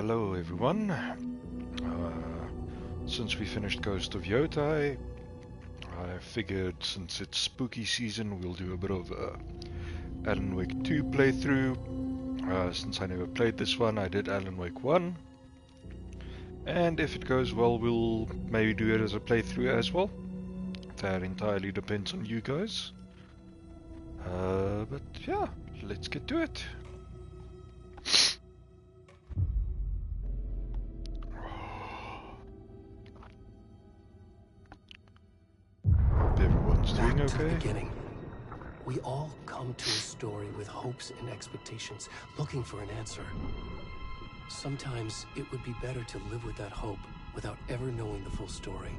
Hello everyone. Since we finished Ghost of Yotai, I figured since it's spooky season we'll do a bit of Alan Wake 2 playthrough. Since I never played this one, I did Alan Wake 1. And if it goes well, we'll maybe do it as a playthrough as well. That entirely depends on you guys. But yeah, let's get to it. Everyone's doing Back to the okay? beginning. We all come to a story with hopes and expectations, looking for an answer. Sometimes it would be better to live with that hope without ever knowing the full story.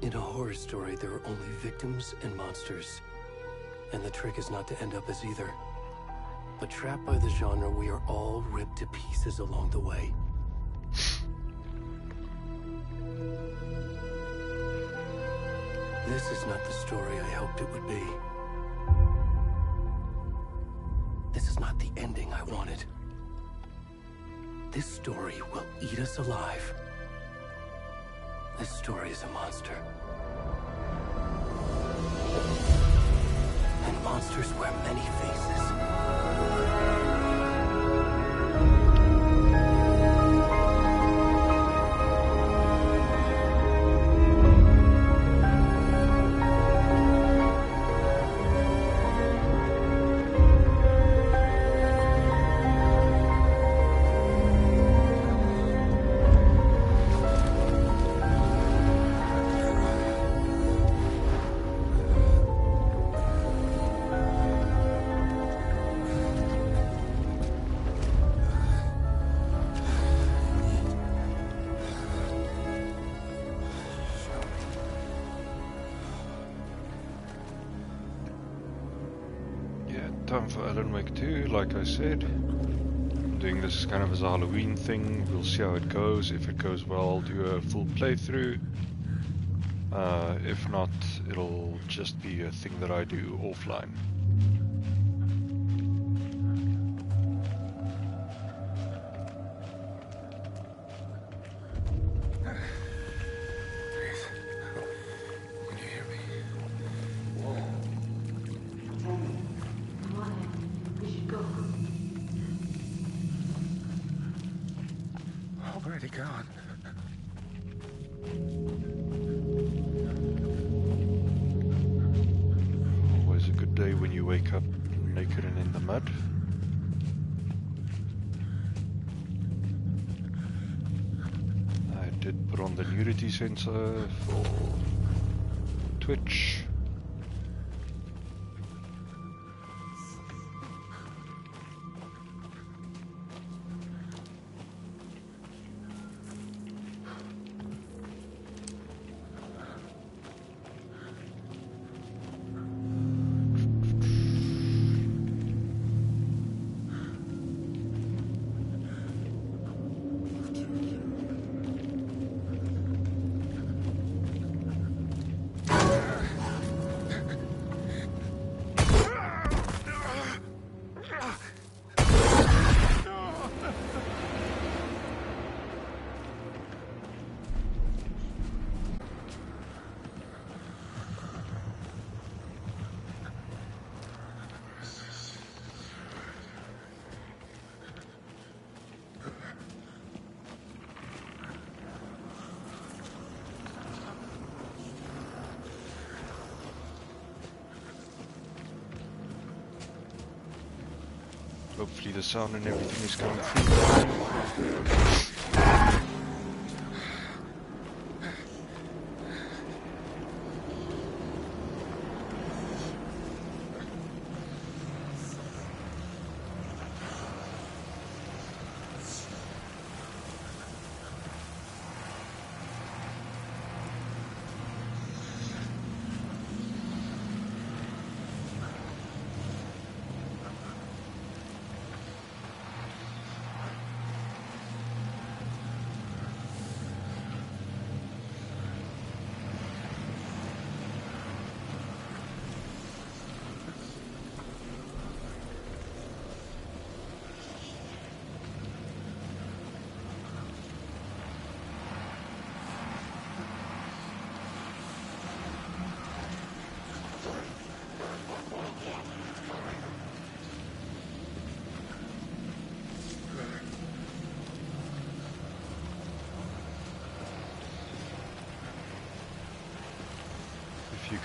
In a horror story, there are only victims and monsters. And the trick is not to end up as either. But trapped by the genre, we are all ripped to pieces along the way. This is not the story I hoped it would be. This is not the ending I wanted. This story will eat us alive. This story is a monster. And monsters wear many faces. Time for Alan Wake 2, like I said. I'm doing this kind of as a Halloween thing. We'll see how it goes. If it goes well, I'll do a full playthrough. If not, it'll just be a thing that I do offline. Already gone. Always a good day when you wake up naked and in the mud. I did put on the nudity sensor for Twitch. Hopefully the sound and everything is coming through.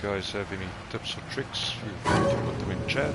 guys have any tips or tricks, feel free to put them in chat.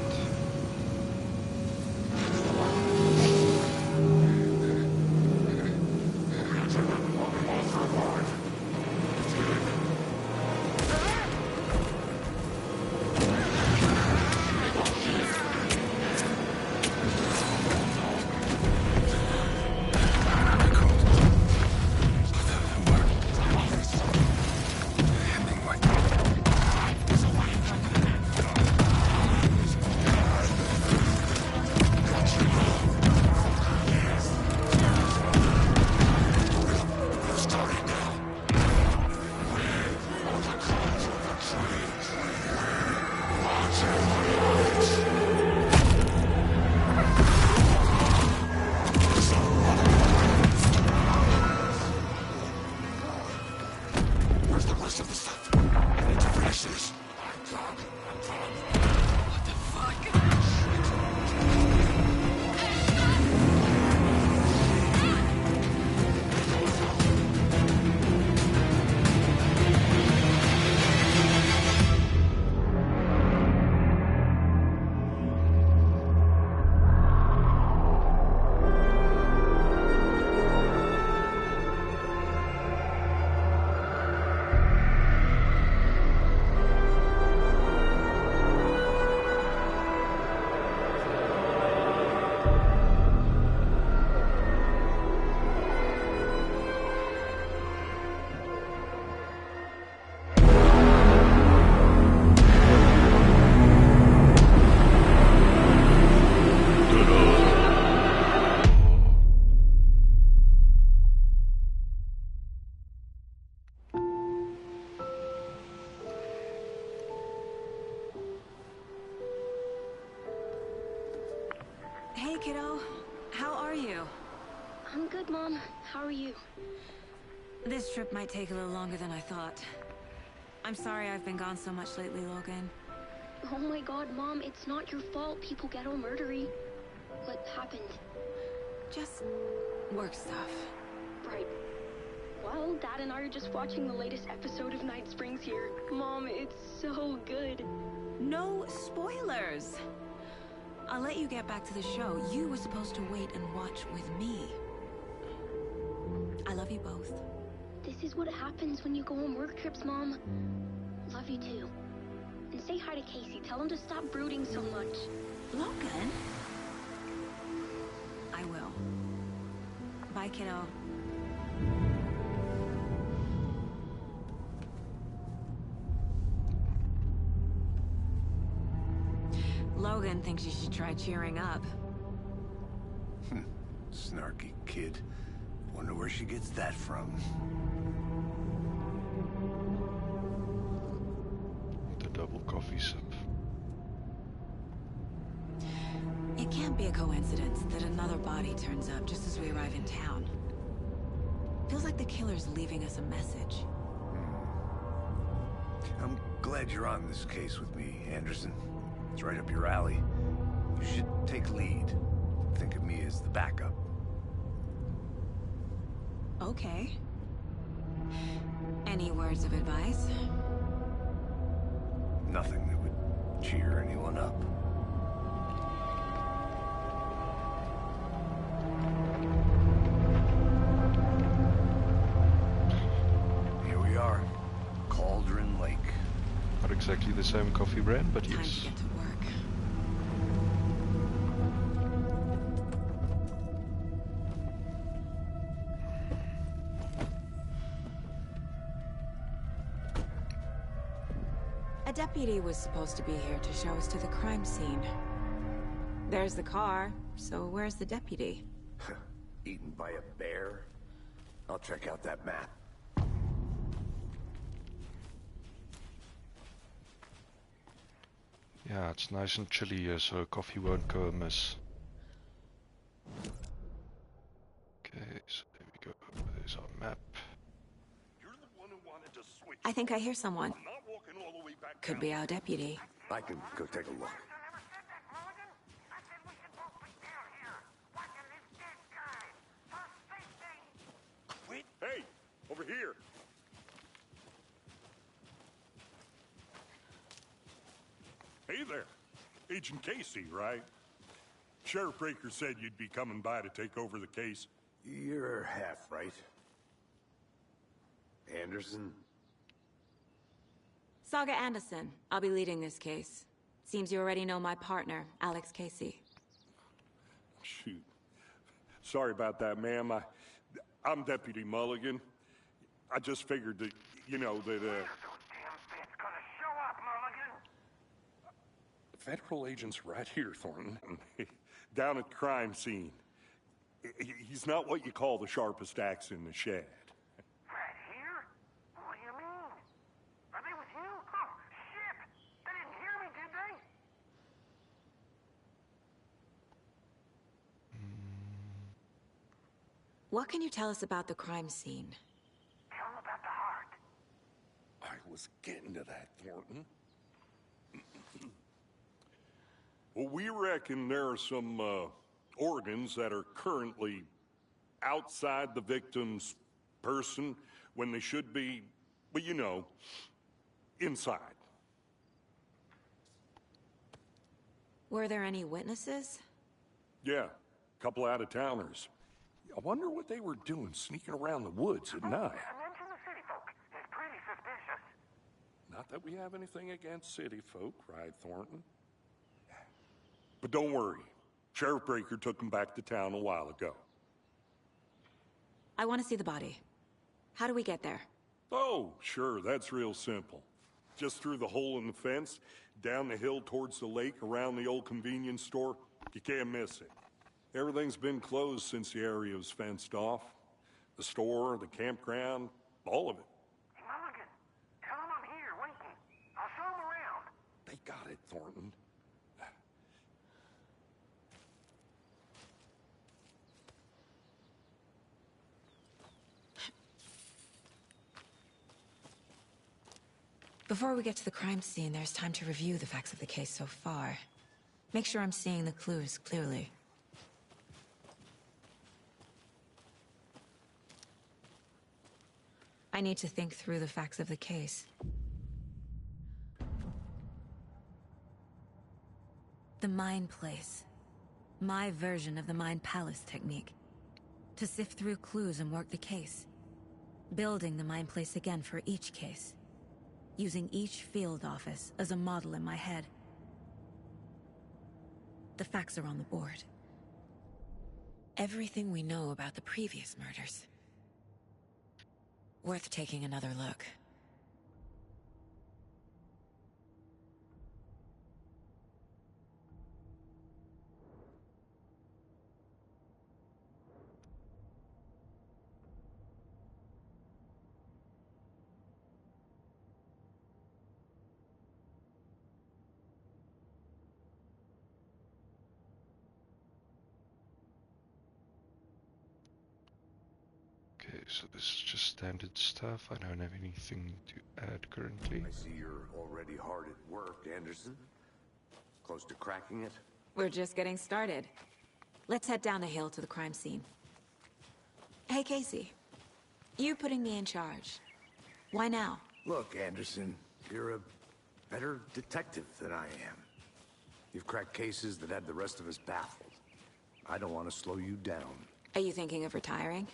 Hey, kiddo. How are you? I'm good, Mom. How are you? This trip might take a little longer than I thought. I'm sorry I've been gone so much lately, Logan. Oh my god, Mom, it's not your fault people get all murdery. What happened? Just work stuff. Right. Well, Dad and I are just watching the latest episode of Night Springs here. Mom, it's so good. No spoilers! I'll let you get back to the show. You were supposed to wait and watch with me. I love you both. This is what happens when you go on work trips, Mom. Love you too. And say hi to Casey. Tell him to stop brooding so much. Logan? I will. Bye, kiddo. Logan thinks you should try cheering up. Snarky kid. Wonder where she gets that from. The double coffee sip. It can't be a coincidence that another body turns up just as we arrive in town. Feels like the killer's leaving us a message. I'm glad you're on this case with me, Anderson. It's right up your alley. You should take lead. Think of me as the backup. Okay. Any words of advice? Nothing that would cheer anyone up. Here we are. Cauldron Lake. Not exactly the same coffee brand, but Time yes. to get to work. A deputy was supposed to be here to show us to the crime scene. There's the car, so where's the deputy? Eaten by a bear? I'll check out that map. Yeah, it's nice and chilly here, so coffee won't go amiss. Okay, so there we go. There's our map. I think I hear someone. Could be our deputy. I can go take a look. Hey, over here. Agent Casey, right? Sheriff Breaker said you'd be coming by to take over the case. You're half right. Anderson? Saga Anderson. I'll be leading this case. Seems you already know my partner, Alex Casey. Shoot. Sorry about that, ma'am. I'm Deputy Mulligan. I just figured that, you know, that, Federal agent's right here, Thornton. Down at the crime scene. He's not what you call the sharpest axe in the shed. Right here? What do you mean? Are they with you? Oh, shit! They didn't hear me, did they? What can you tell us about the crime scene? Tell them about the heart. I was getting to that, Thornton. Well, we reckon there are some, organs that are currently outside the victim's person when they should be, well, you know, inside. Were there any witnesses? Yeah, a couple out-of-towners. I wonder what they were doing sneaking around the woods at night. Mention the city folk. It's pretty suspicious. Not that we have anything against city folk, right, Thornton? But don't worry. Sheriff Breaker took them back to town a while ago. I want to see the body. How do we get there? Oh, sure, that's real simple. Just through the hole in the fence, down the hill towards the lake, around the old convenience store. You can't miss it. Everything's been closed since the area was fenced off. The store, the campground, all of it. Hey, Mulligan, tell them I'm here, waiting. I'll show them around. They got it, Thornton. Before we get to the crime scene, there's time to review the facts of the case so far. Make sure I'm seeing the clues clearly. I need to think through the facts of the case. The Mind Place. My version of the Mind Palace technique. To sift through clues and work the case. Building the Mind Place again for each case. Using each field office as a model in my head. The facts are on the board. Everything we know about the previous murders. Worth taking another look. Okay, so this is just standard stuff. I don't have anything to add currently. I see you're already hard at work, Anderson. Close to cracking it? We're just getting started. Let's head down the hill to the crime scene. Hey, Casey. You putting me in charge. Why now? Look, Anderson, you're a better detective than I am. You've cracked cases that had the rest of us baffled. I don't want to slow you down. Are you thinking of retiring?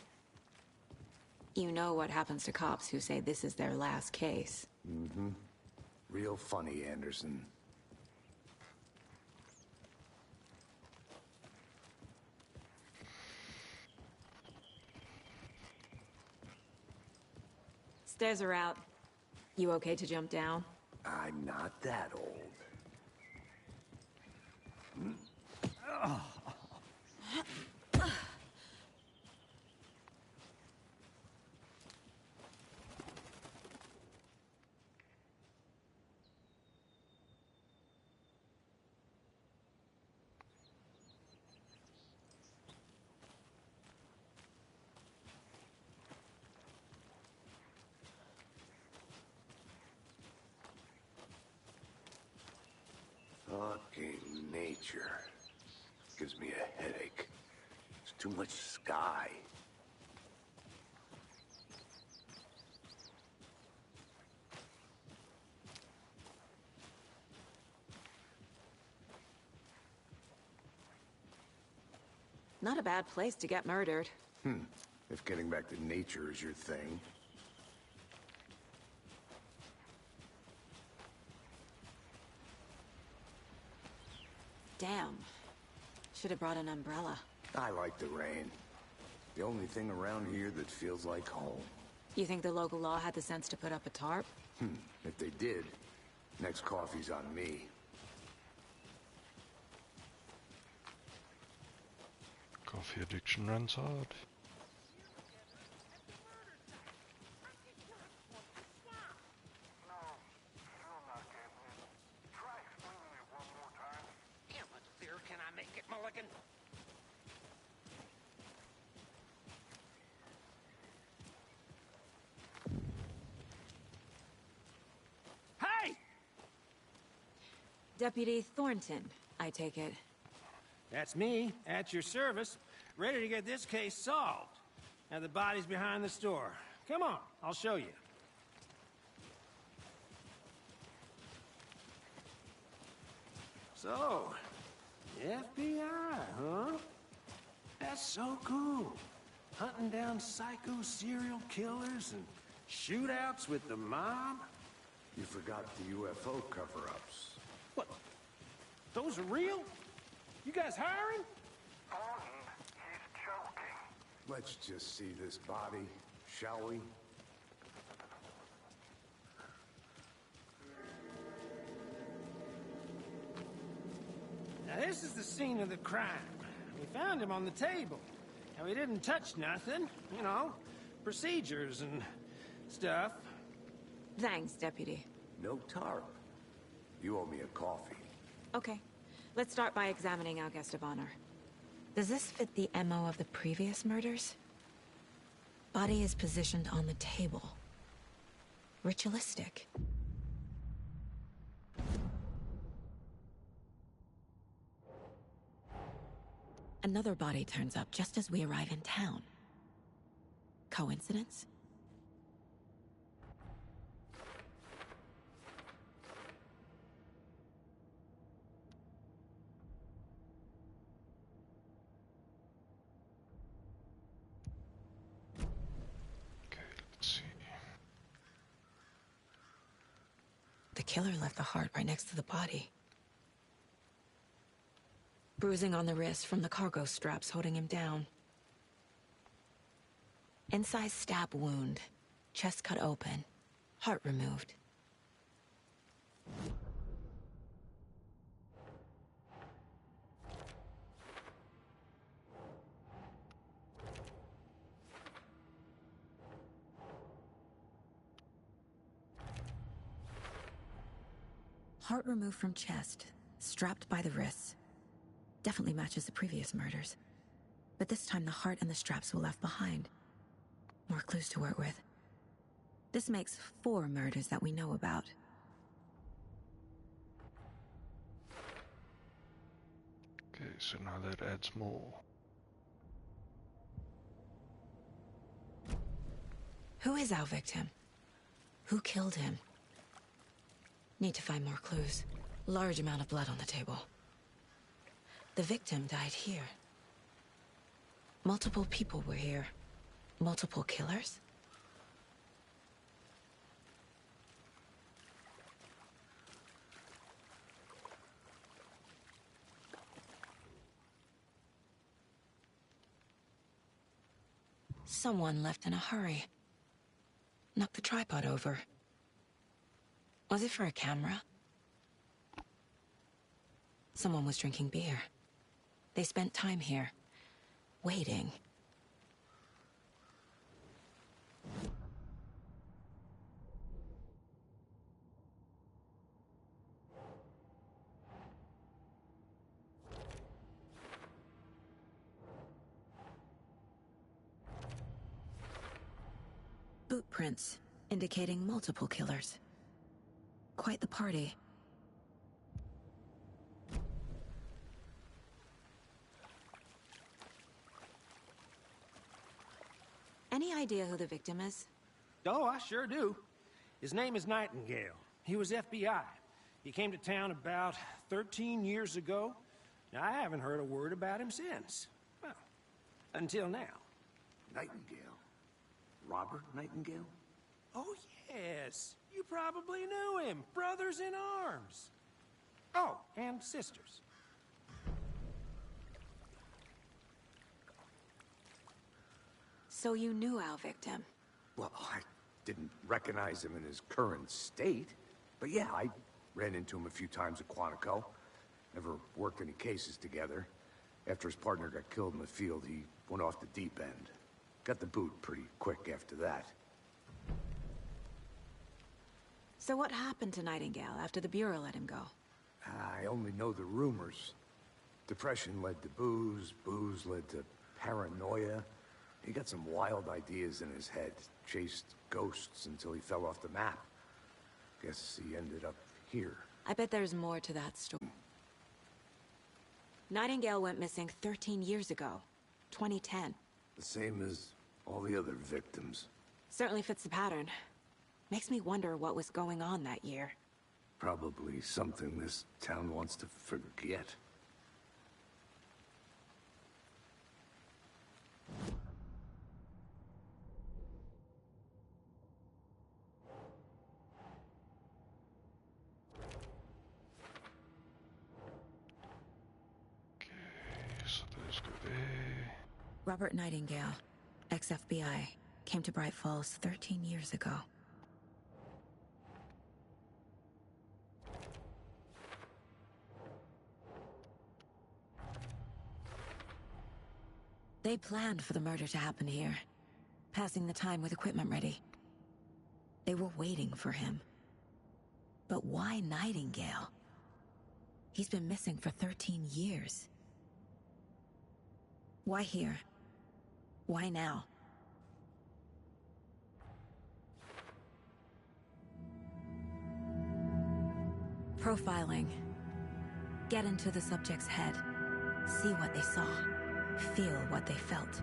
You know what happens to cops who say this is their last case. Mm-hmm. Real funny, Anderson. Stairs are out. You okay to jump down? I'm not that old. Fucking nature. Gives me a headache. There's too much sky. Not a bad place to get murdered. If getting back to nature is your thing. Damn. Should have brought an umbrella. I like the rain. The only thing around here that feels like home. You think the local law had the sense to put up a tarp? If they did, next coffee's on me. Coffee addiction runs hard. No, still not getting it. Try explaining it one more time. How much beer can I make it, Mulligan? Hey! Deputy Thornton, I take it. That's me, at your service, ready to get this case solved. Now the body's behind the store. Come on, I'll show you. So, FBI, huh? That's so cool. Hunting down psycho serial killers and shootouts with the mob. You forgot the UFO cover-ups. What? Those are real? You guys hiring? Thornton, he's joking. Let's just see this body, shall we? Now this is the scene of the crime. We found him on the table. Now he didn't touch nothing, you know, procedures and stuff. Thanks, Deputy. No tarp. You owe me a coffee. Okay. Let's start by examining our guest of honor. Does this fit the MO of the previous murders? Body is positioned on the table. Ritualistic. Another body turns up just as we arrive in town. Coincidence? Okay, let's see. The killer left the heart right next to the body. Bruising on the wrist from the cargo straps holding him down. Incised stab wound. Chest cut open. Heart removed. Heart removed from chest. Strapped by the wrists. Definitely matches the previous murders. But this time the heart and the straps were left behind. More clues to work with. This makes 4 murders that we know about. Okay, so now that adds more. Who is our victim? Who killed him? Need to find more clues. Large amount of blood on the table. The victim died here. Multiple people were here. Multiple killers? Someone left in a hurry. Knocked the tripod over. Was it for a camera? Someone was drinking beer. They spent time here, waiting. Boot prints, indicating multiple killers. Quite the party. Any idea who the victim is? Oh, I sure do. His name is Nightingale. He was FBI. He came to town about 13 years ago. Now, I haven't heard a word about him since. Well, Until now. Nightingale? Robert Nightingale? Oh, yes. You probably knew him. Brothers in arms. Oh, and sisters. So you knew our victim? Well, I didn't recognize him in his current state. But yeah, I ran into him a few times at Quantico. Never worked any cases together. After his partner got killed in the field, he went off the deep end. Got the boot pretty quick after that. So what happened to Nightingale after the Bureau let him go? I only know the rumors. Depression led to booze, booze led to paranoia. He got some wild ideas in his head, chased ghosts until he fell off the map. Guess he ended up here. I bet there's more to that story. Nightingale went missing 13 years ago, 2010. The same as all the other victims. Certainly fits the pattern. Makes me wonder what was going on that year. Probably something this town wants to forget. So those go there. Robert Nightingale, ex-FBI, came to Bright Falls 13 years ago. They planned for the murder to happen here, passing the time with equipment ready. They were waiting for him. But why Nightingale? He's been missing for 13 years. Why here? Why now? Profiling. Get into the subject's head. See what they saw. Feel what they felt.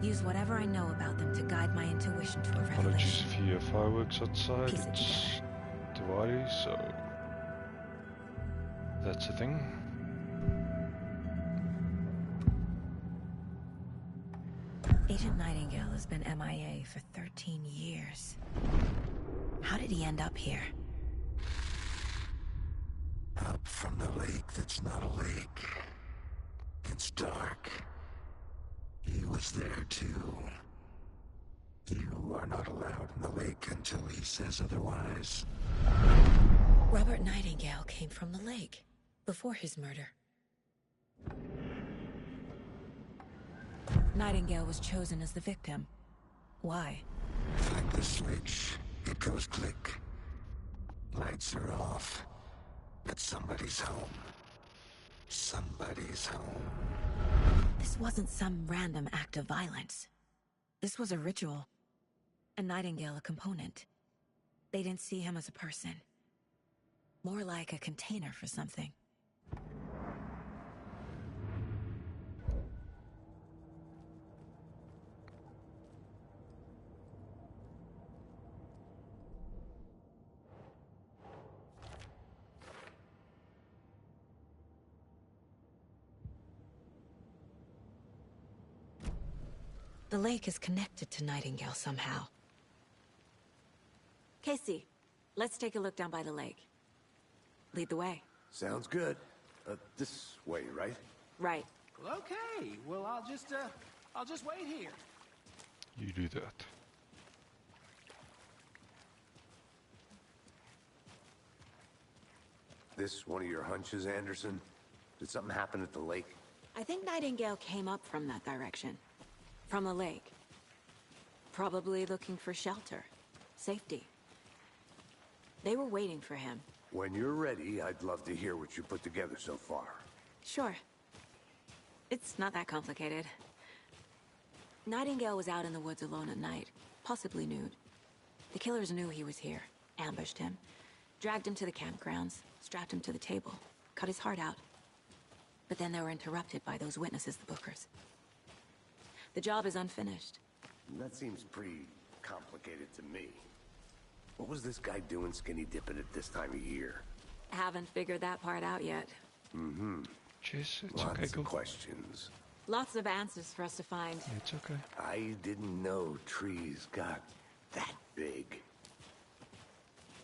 Use whatever I know about them to guide my intuition to a Apologies revelation. if you hear fireworks outside. Piece it It's Diwali, so that's a thing. Agent Nightingale has been MIA for 13 years. How did he end up here? Up from the lake that's not a lake. It's dark. He was there too. You are not allowed in the lake until he says otherwise. Robert Nightingale came from the lake before his murder. Nightingale was chosen as the victim. Why? Flick the switch. It goes click. Lights are off. But somebody's home. Somebody's home. This wasn't some random act of violence. This was a ritual. And Nightingale a component. They didn't see him as a person. More like a container for something. The lake is connected to Nightingale somehow. Casey, let's take a look down by the lake. Lead the way. Sounds good. This way, right? Right. Well, okay. Well, I'll just wait here. You do that. This one of your hunches, Anderson? Did something happen at the lake? I think Nightingale came up from that direction. From the lake. Probably looking for shelter. Safety. They were waiting for him. When you're ready, I'd love to hear what you put together so far. Sure. It's not that complicated. Nightingale was out in the woods alone at night, possibly nude. The killers knew he was here, ambushed him, dragged him to the campgrounds, strapped him to the table, cut his heart out. But then they were interrupted by those witnesses, the Bookers. The job is unfinished. That seems pretty complicated to me. What was this guy doing skinny dipping at this time of year? Haven't figured that part out yet. Mm-hmm. Jeez, it's Lots okay, of go. questions. Lots of answers for us to find. It's okay. I didn't know trees got that big.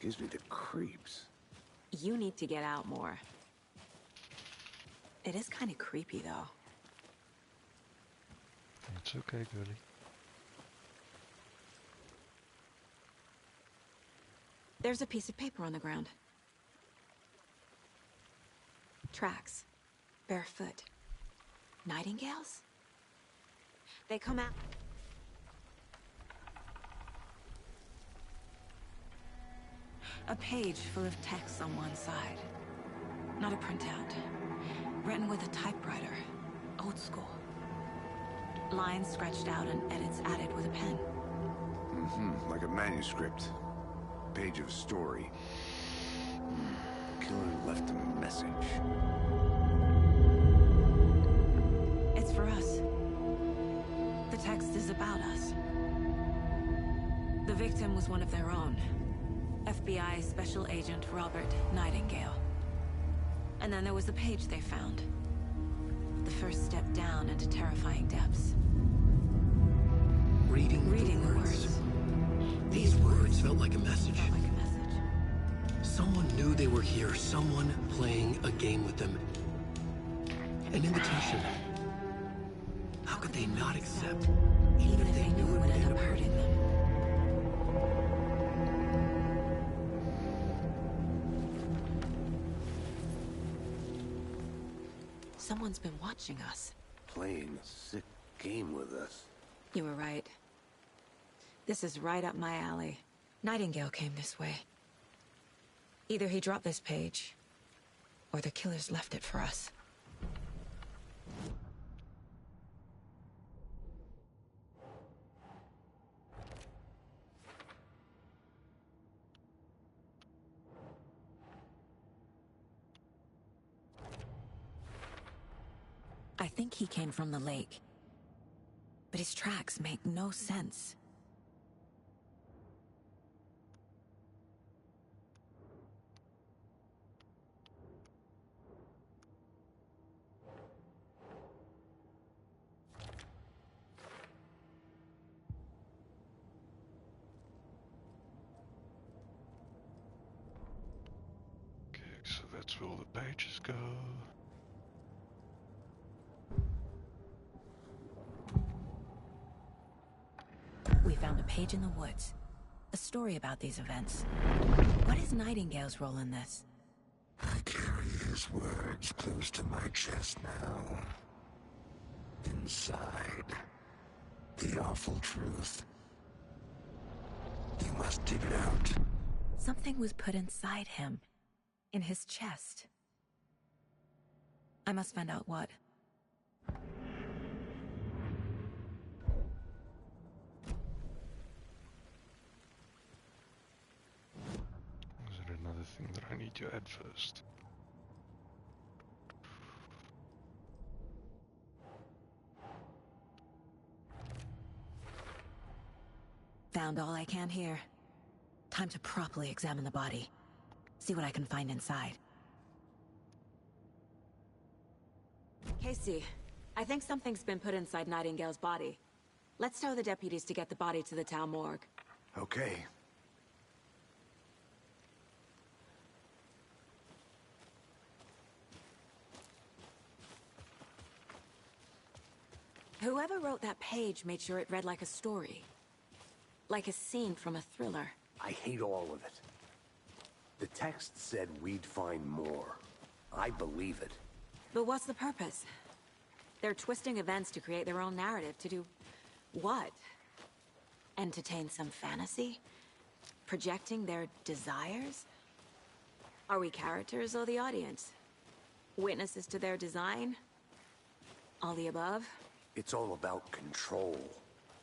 Gives me the creeps. You need to get out more. It is kind of creepy, though. It's okay, girlie. There's a piece of paper on the ground. Tracks. Barefoot. Nightingales? They come out... A page full of text on one side. Not a printout. Written with a typewriter. Old school. Lines scratched out and edits added with a pen. Mm-hmm, like a manuscript. Page of a story. Killer left a message. It's for us. The text is about us. The victim was one of their own. FBI Special Agent Robert Nightingale. And then there was the page they found. The first step down into terrifying depths. Reading the words. These words felt like a message. Someone knew they were here, someone playing a game with them. An invitation. How could they not accept, even if they knew it would end up hurting them? Someone's been watching us. Playing a sick game with us. You were right. This is right up my alley. Nightingale came this way. Either he dropped this page, or the killers left it for us. I think he came from the lake. But his tracks make no sense. Okay, so that's where all the pages go. We found a page in the woods. A story about these events. What is Nightingale's role in this? I carry his words close to my chest now. Inside, the awful truth. You must dig it out. Something was put inside him. In his chest. I must find out what. Is there another thing that I need to add first? Found all I can here. Time to properly examine the body. See what I can find inside. Casey, I think something's been put inside Nightingale's body. Let's tell the deputies to get the body to the town morgue. Okay. Whoever wrote that page made sure it read like a story. Like a scene from a thriller. I hate all of it. The text said we'd find more. I believe it. But what's the purpose? They're twisting events to create their own narrative. To do what? Entertain some fantasy? Projecting their desires? Are we characters or the audience? Witnesses to their design? All the above? It's all about control.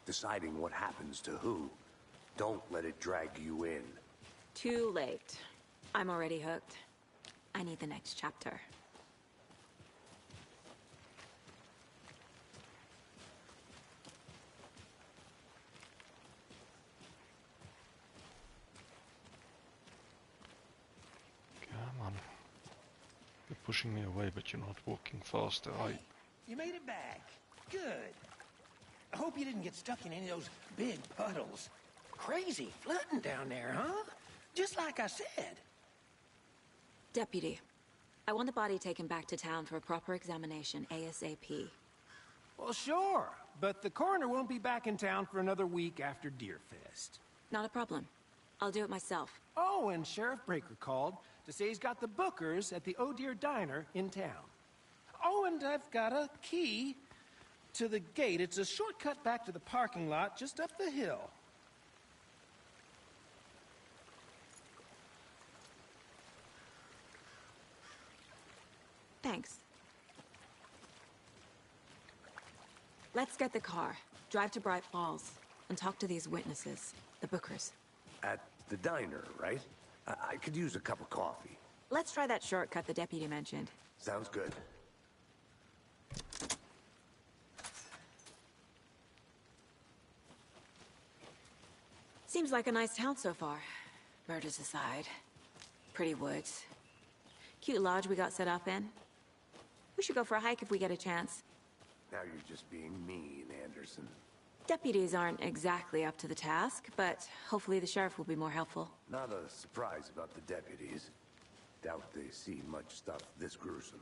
Deciding what happens to who. Don't let it drag you in. Too late. I'm already hooked. I need the next chapter. Come on. You're pushing me away, but you're not walking faster, are you? You made it back. hope you didn't get stuck in any of those big puddles. Crazy flooding down there, huh? Just like I said. Deputy, I want the body taken back to town for a proper examination ASAP. Well, sure, but the coroner won't be back in town for another week after Deerfest. Not a problem. I'll do it myself. Oh, and Sheriff Breaker called to say he's got the bookers at the Oh Dear Diner in town. Oh, and I've got a key to the gate. It's a shortcut back to the parking lot just up the hill. Thanks. Let's get the car, drive to Bright Falls, and talk to these witnesses, the bookers. At the diner, right? I could use a cup of coffee. Let's try that shortcut the deputy mentioned. Sounds good. Seems like a nice town so far. Murders aside. Pretty woods. Cute lodge we got set up in. We should go for a hike if we get a chance. Now you're just being mean, Anderson. Deputies aren't exactly up to the task, but hopefully the sheriff will be more helpful. Not a surprise about the deputies. Doubt they see much stuff this gruesome.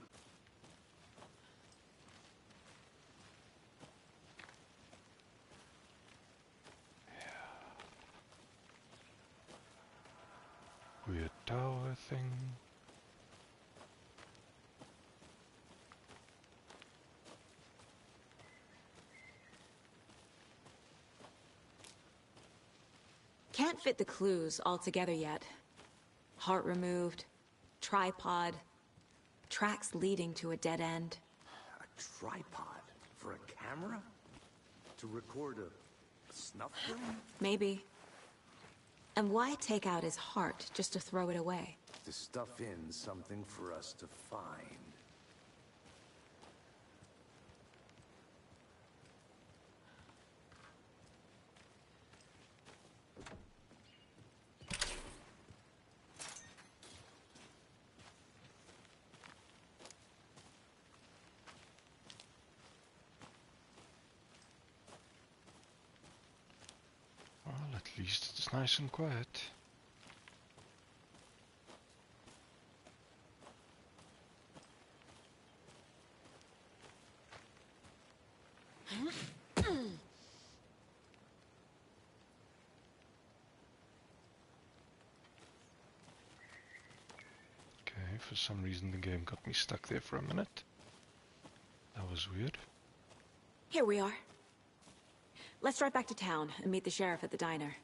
Weird tower thing. Can't fit the clues all together yet. Heart removed, tripod, tracks leading to a dead end. A tripod? For a camera? To record a snuff film? Maybe. And why take out his heart just to throw it away? To stuff in something for us to find. Well, at least it's nice and quiet. Okay, for some reason the game got me stuck there for a minute. That was weird. Here we are. Let's drive back to town and meet the sheriff at the diner.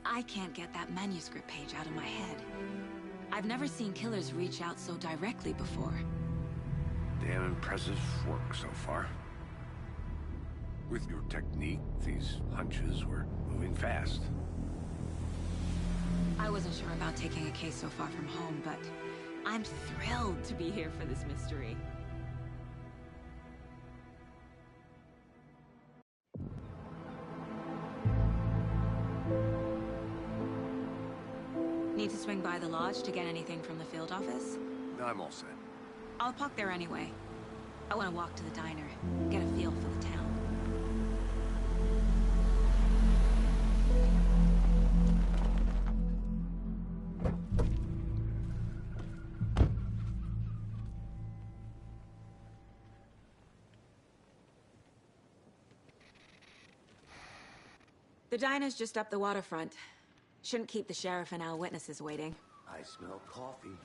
I can't get that manuscript page out of my head. I've never seen killers reach out so directly before. Damn impressive work so far. With your technique, these hunches were moving fast. I wasn't sure about taking a case so far from home, but I'm thrilled to be here for this mystery. Need to swing by the lodge to get anything from the field office? No, I'm all set. I'll park there anyway. I want to walk to the diner, get a feel for the town. The diner's just up the waterfront. Shouldn't keep the sheriff and our witnesses waiting. I smell coffee.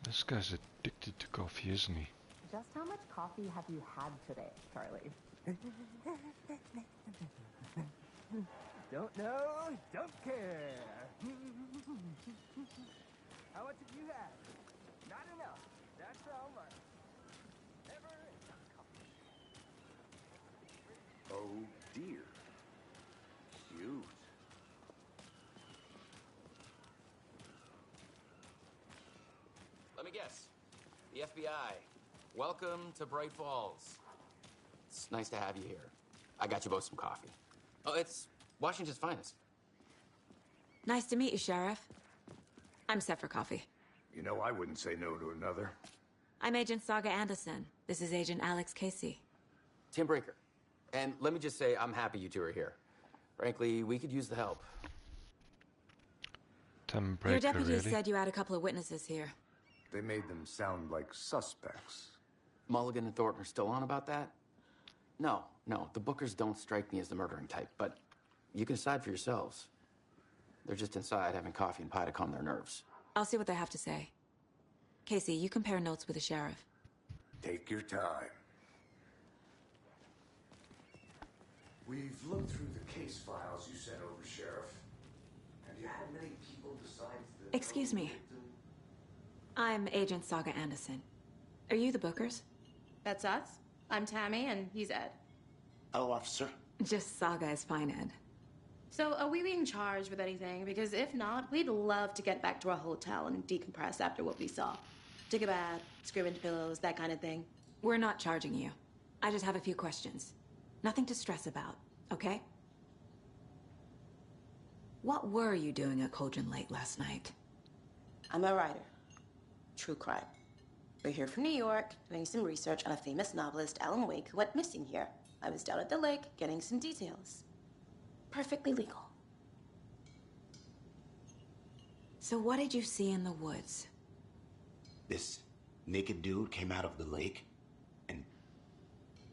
This guy's addicted to coffee, isn't he? Just how much coffee have you had today, Charlie? Don't know, don't care. How much have you had? Not enough. That's all much. Never enough coffee. Oh dear. Cute. Let me guess. The FBI. Welcome to Bright Falls. It's nice to have you here. I got you both some coffee. Oh, it's Washington's finest. Nice to meet you, Sheriff. I'm set for coffee. You know, I wouldn't say no to another. I'm Agent Saga Anderson. This is Agent Alex Casey. Tim Breaker. And let me just say, I'm happy you two are here. Frankly, we could use the help. Tim Breaker, Your deputy really? said you had a couple of witnesses here. They made them sound like suspects. Mulligan and Thornton are still on about that? No, the Bookers don't strike me as the murdering type, but you can decide for yourselves. They're just inside having coffee and pie to calm their nerves. I'll see what they have to say. Casey, you compare notes with the sheriff. Take your time. We've looked through the case files you sent over, Sheriff. Have you had many people besides the... Excuse me. I'm Agent Saga Anderson. Are you the Bookers? That's us. I'm Tammy, and he's Ed. Hello, officer. Just Saga is fine, Ed. So, are we being charged with anything? Because if not, we'd love to get back to our hotel and decompress after what we saw. Take a bath, scream into pillows, that kind of thing. We're not charging you. I just have a few questions. Nothing to stress about, okay? What were you doing at Cauldron Lake last night? I'm a writer. True crime. We're here from New York, doing some research on a famous novelist, Alan Wake, who went missing here. I was down at the lake, getting some details. Perfectly legal. So what did you see in the woods? This naked dude came out of the lake, and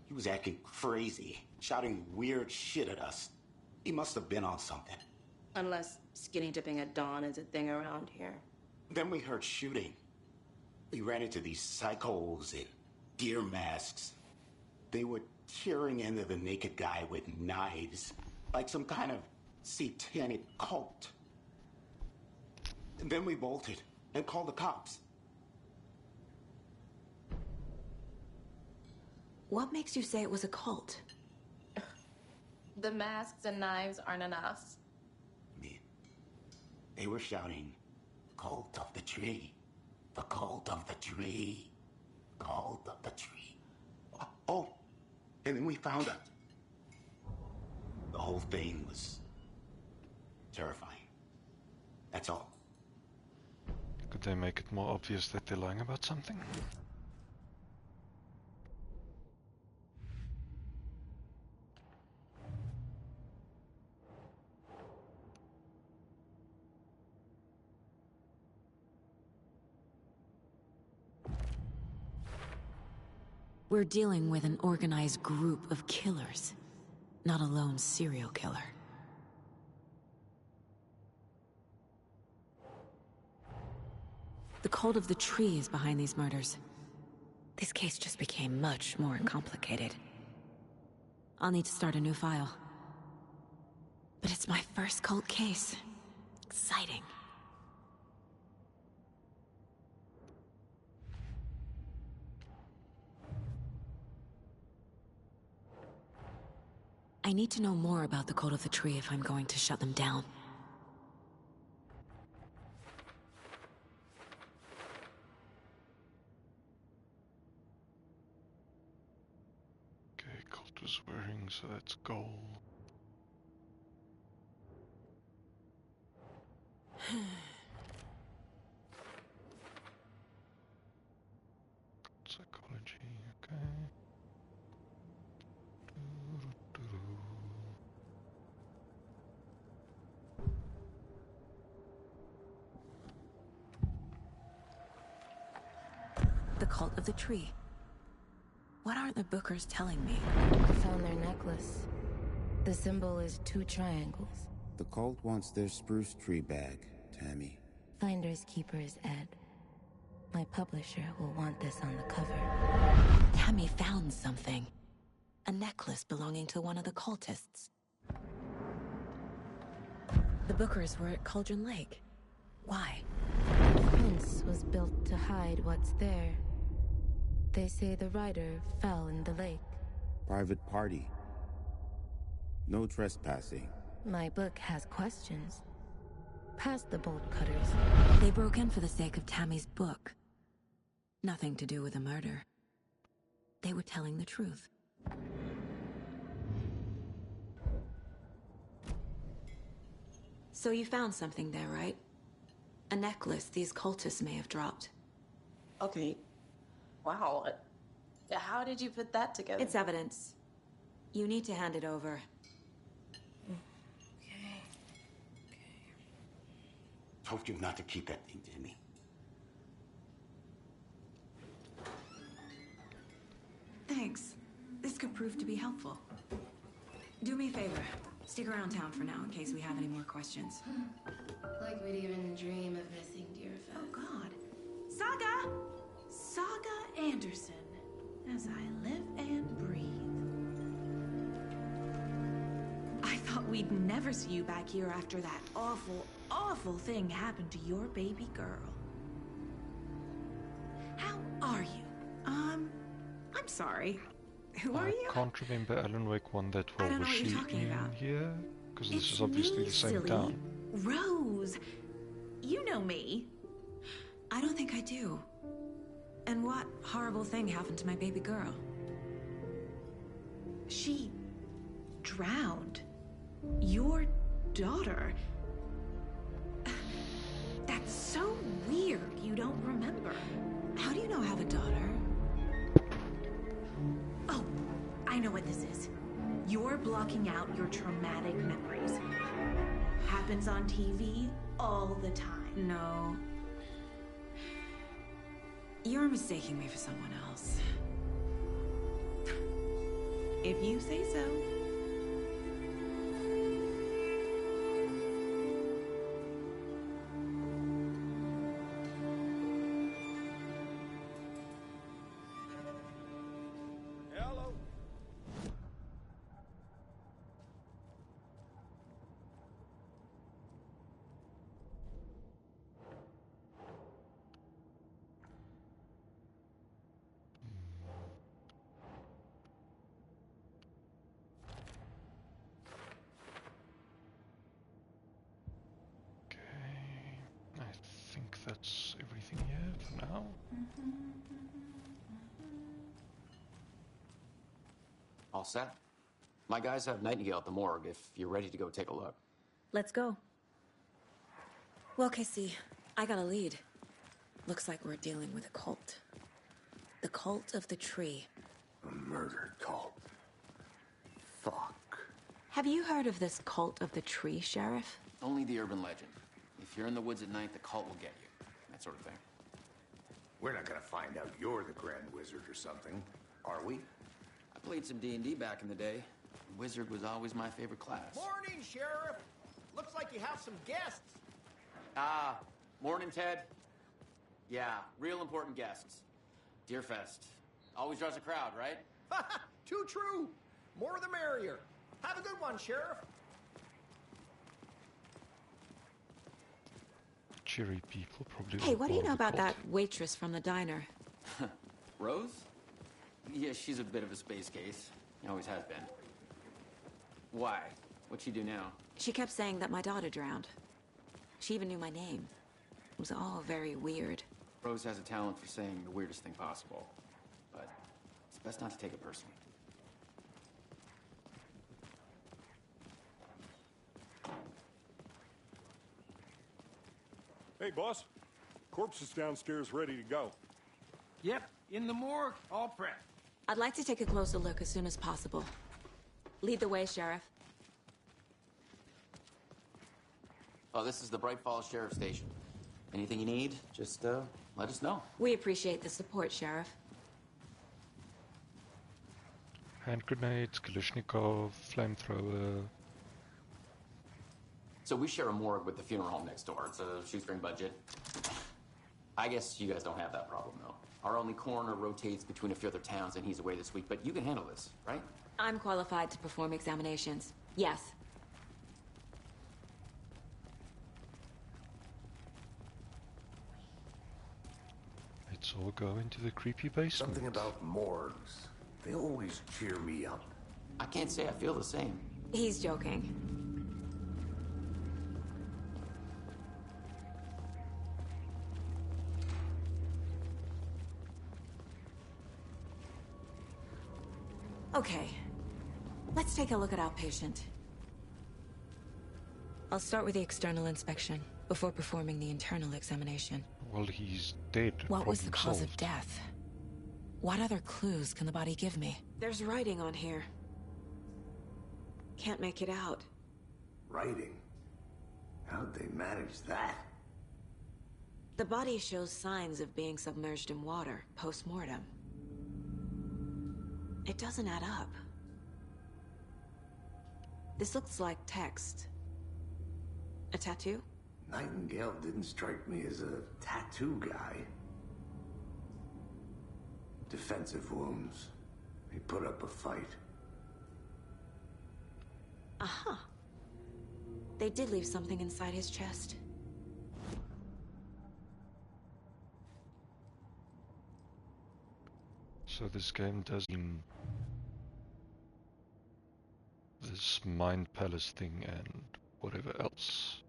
he was acting crazy, shouting weird shit at us. He must have been on something. Unless skinny dipping at dawn is a thing around here. Then we heard shooting. We ran into these psychos in deer masks. They were tearing into the naked guy with knives, like some kind of satanic cult. And then we bolted and called the cops. What makes you say it was a cult? The masks and knives aren't enough. They were shouting, "Cult of the tree, the cult of the tree, cult of the tree." Oh, and then we found out. The whole thing was terrifying. That's all. Could they make it more obvious that they're lying about something? We're dealing with an organized group of killers, not a lone serial killer. The cult of the tree is behind these murders. This case just became much more complicated. I'll need to start a new file. But it's my first cult case. Exciting. I need to know more about the cult of the tree if I'm going to shut them down. Okay, cult was wearing, so that's gold. Psychology, okay. The cult of the tree. What aren't the Bookers telling me? I found their necklace. The symbol is 2 triangles. The cult wants their spruce tree bag, Tammy. Finders keepers, Ed. My publisher will want this on the cover. Tammy found something. A necklace belonging to one of the cultists. The Bookers were at Cauldron Lake. Why? The fence was built to hide what's there. They say the rider fell in the lake. Private party. No trespassing. My book has questions. Past the bolt cutters. They broke in for the sake of Tammy's book. Nothing to do with the murder. They were telling the truth. So you found something there, right? A necklace these cultists may have dropped. Okay. Wow. How did you put that together? It's evidence. You need to hand it over. Okay. Told you not to keep that thing to me. Thanks. This could prove to be helpful. Do me a favor. Stick around town for now in case we have any more questions. Like we'd even dream of missing Deerfest. Oh, God. Saga! Saga Anderson. As I live and breathe. I thought we'd never see you back here after that awful, awful thing happened to your baby girl. How are you? I'm sorry. Who are you? I can't remember Alan Wake 1 that well. I don't know Was what she you're talking in about. here? Because this It's is obviously me, the same silly. town. Rose. You know me. I don't think I do. And what horrible thing happened to my baby girl? She drowned. Your daughter. That's so weird you don't remember. How do you know I have a daughter? Oh, I know what this is. You're blocking out your traumatic memories. Happens on TV all the time. No. You're mistaking me for someone else. If you say so. Hello. Okay, I think that's everything here for now. All set. My guys have Nightingale at the morgue if you're ready to go take a look. Let's go. Well, Casey, I got a lead. Looks like we're dealing with a cult. The cult of the tree. A murder cult. Fuck. Have you heard of this cult of the tree, Sheriff? Only the urban legend. If you're in the woods at night, the cult will get you. That sort of thing. We're not gonna find out you're the Grand Wizard or something, are we? I played some D&D back in the day. Wizard was always my favorite class. Morning, Sheriff. Looks like you have some guests. Ah, morning, Ted. Yeah, real important guests. Deerfest. Always draws a crowd, right? Too true. More the merrier. Have a good one, Sheriff. Cheery people probably. Hey, all what do you part know of the about cult. that waitress from the diner? Rose? Yeah, she's a bit of a space case. Always has been. Why? What'd she do now? She kept saying that my daughter drowned. She even knew my name. It was all very weird. Rose has a talent for saying the weirdest thing possible. But it's best not to take it personally. Hey, boss. Corpse is downstairs ready to go. Yep, in the morgue, all prepped. I'd like to take a closer look as soon as possible. Lead the way, Sheriff. Oh, this is the Bright Falls Sheriff Station. Anything you need, just let us know. We appreciate the support, Sheriff. Hand grenades, Kalashnikov, flamethrower. So we share a morgue with the funeral home next door. It's a shoestring budget. I guess you guys don't have that problem, though. Our only coroner rotates between a few other towns, and he's away this week, but you can handle this, right? I'm qualified to perform examinations. Yes. Let's all go into the creepy basement. Something about morgues. They always cheer me up. I can't say I feel the same. He's joking. Okay. Let's take a look at our patient. I'll start with the external inspection before performing the internal examination. Well, he's dead. What was the cause of solved. death? What other clues can the body give me? There's writing on here. Can't make it out. Writing? How'd they manage that? The body shows signs of being submerged in water post-mortem. It doesn't add up. This looks like text. A tattoo? Nightingale didn't strike me as a tattoo guy. Defensive wounds. He put up a fight. Aha. They did leave something inside his chest. So this game does this Mind Palace thing and whatever else.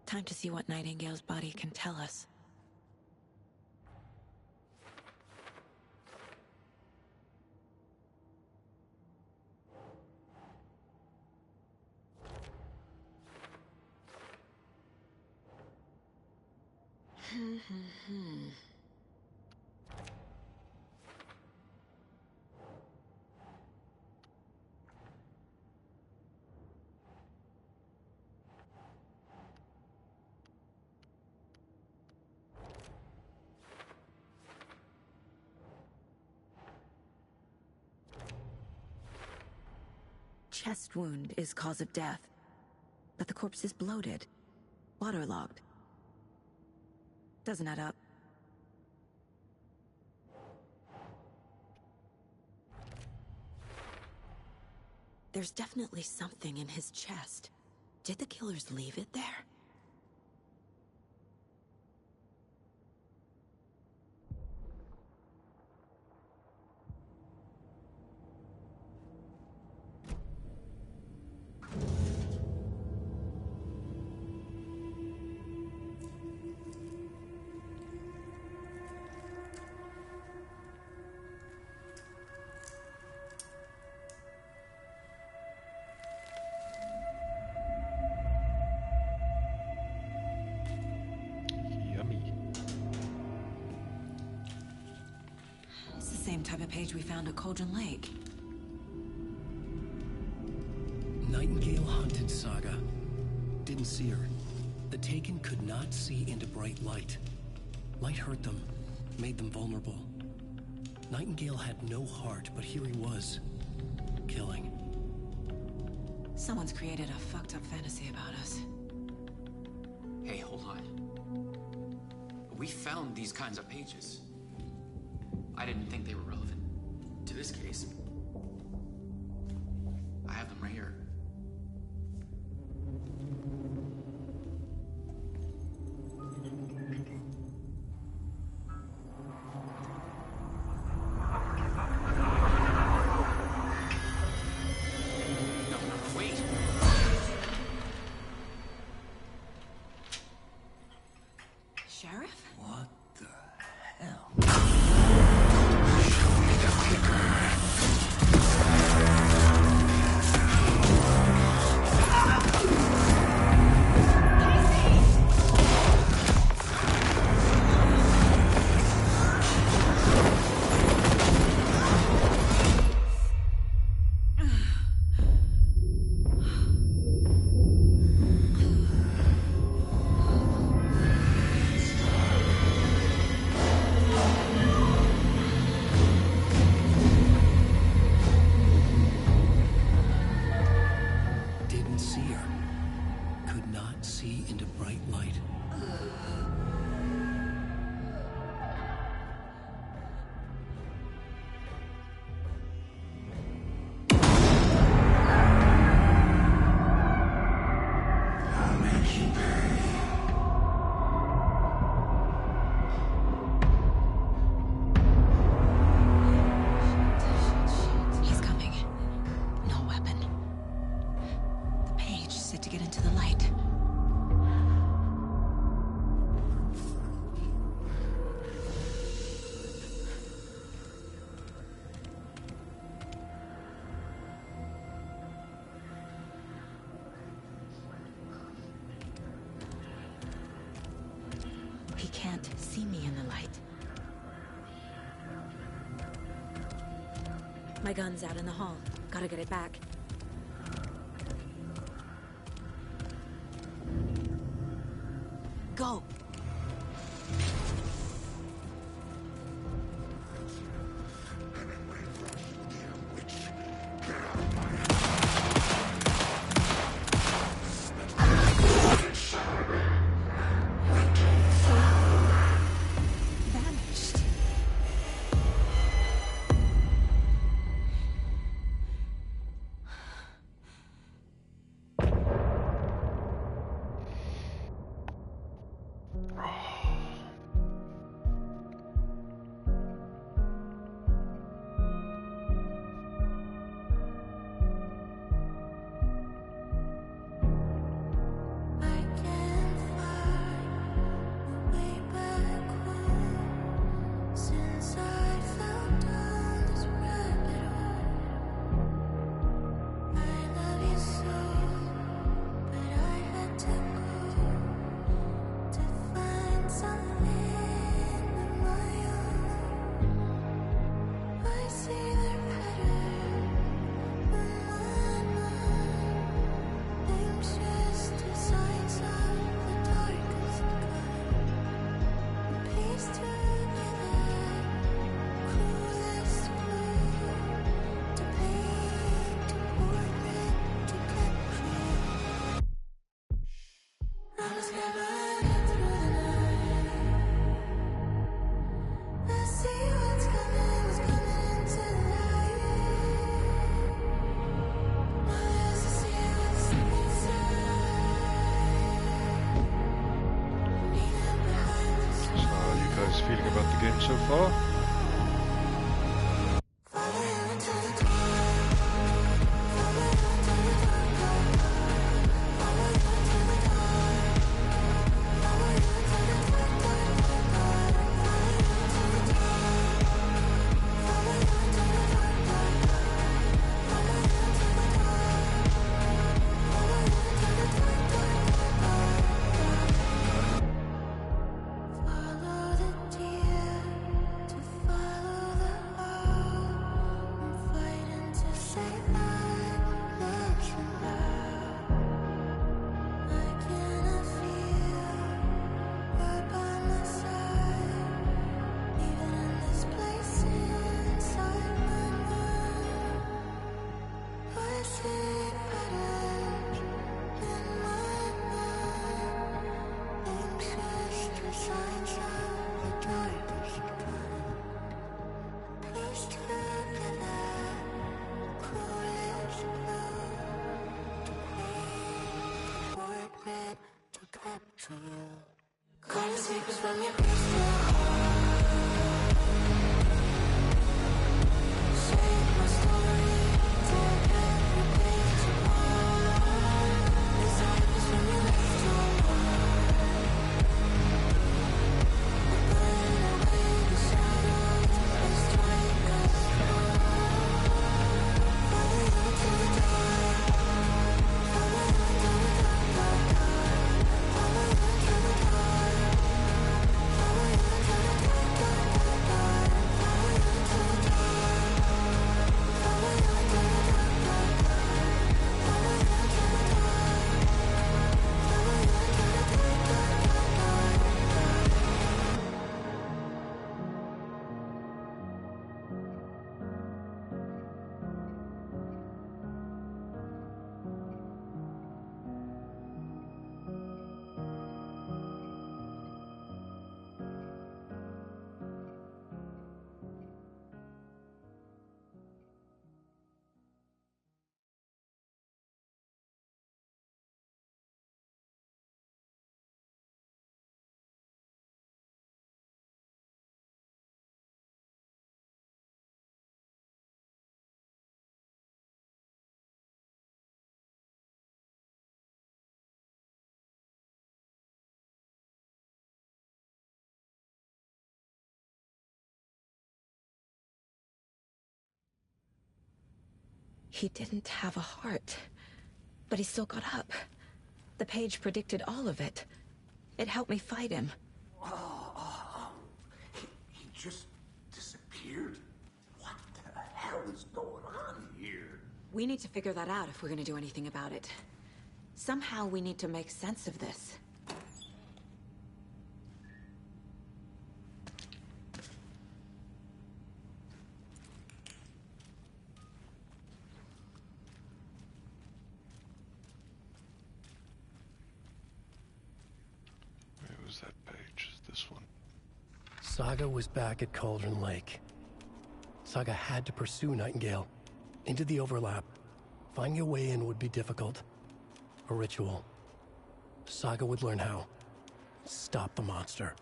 Time to see what Nightingale's body can tell us. Chest wound is cause of death, but the corpse is bloated, waterlogged. Doesn't add up. There's definitely something in his chest. Did the killers leave it there? Same type of page we found at Cauldron Lake. Nightingale hunted Saga. Didn't see her. The Taken could not see into bright light. Light hurt them, made them vulnerable. Nightingale had no heart, but here he was, killing. Someone's created a fucked up fantasy about us. Hey, hold on. We found these kinds of pages. I didn't think they were relevant to this case. I have them right here. No, wait! Sheriff? What the hell? Didn't see her. Could not see into bright light. I'll make you pay. He's coming. No weapon. The page set to get into the light. see me in the light. My gun's out in the hall. Gotta get it back. Go! Vanished. Feeling about the game so far? He didn't have a heart, but he still got up. The page predicted all of it. It helped me fight him. just disappeared? What the hell is going on here? We need to figure that out if we're gonna do anything about it. Somehow we need to make sense of this. Where was that page? This one. Saga was back at Cauldron Lake. Saga had to pursue Nightingale into the overlap. Finding a way in would be difficult. A ritual. Saga would learn how. Stop the monster.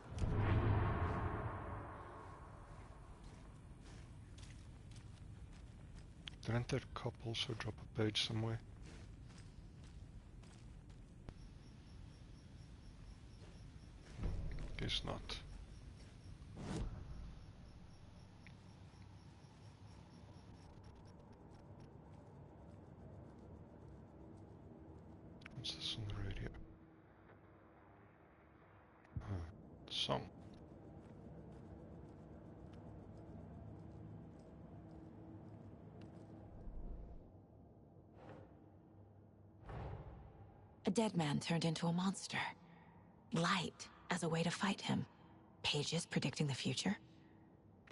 Didn't that cop also drop a page somewhere? Guess not. What's this on the radio? Song. A dead man turned into a monster. Light as a way to fight him. Pages predicting the future.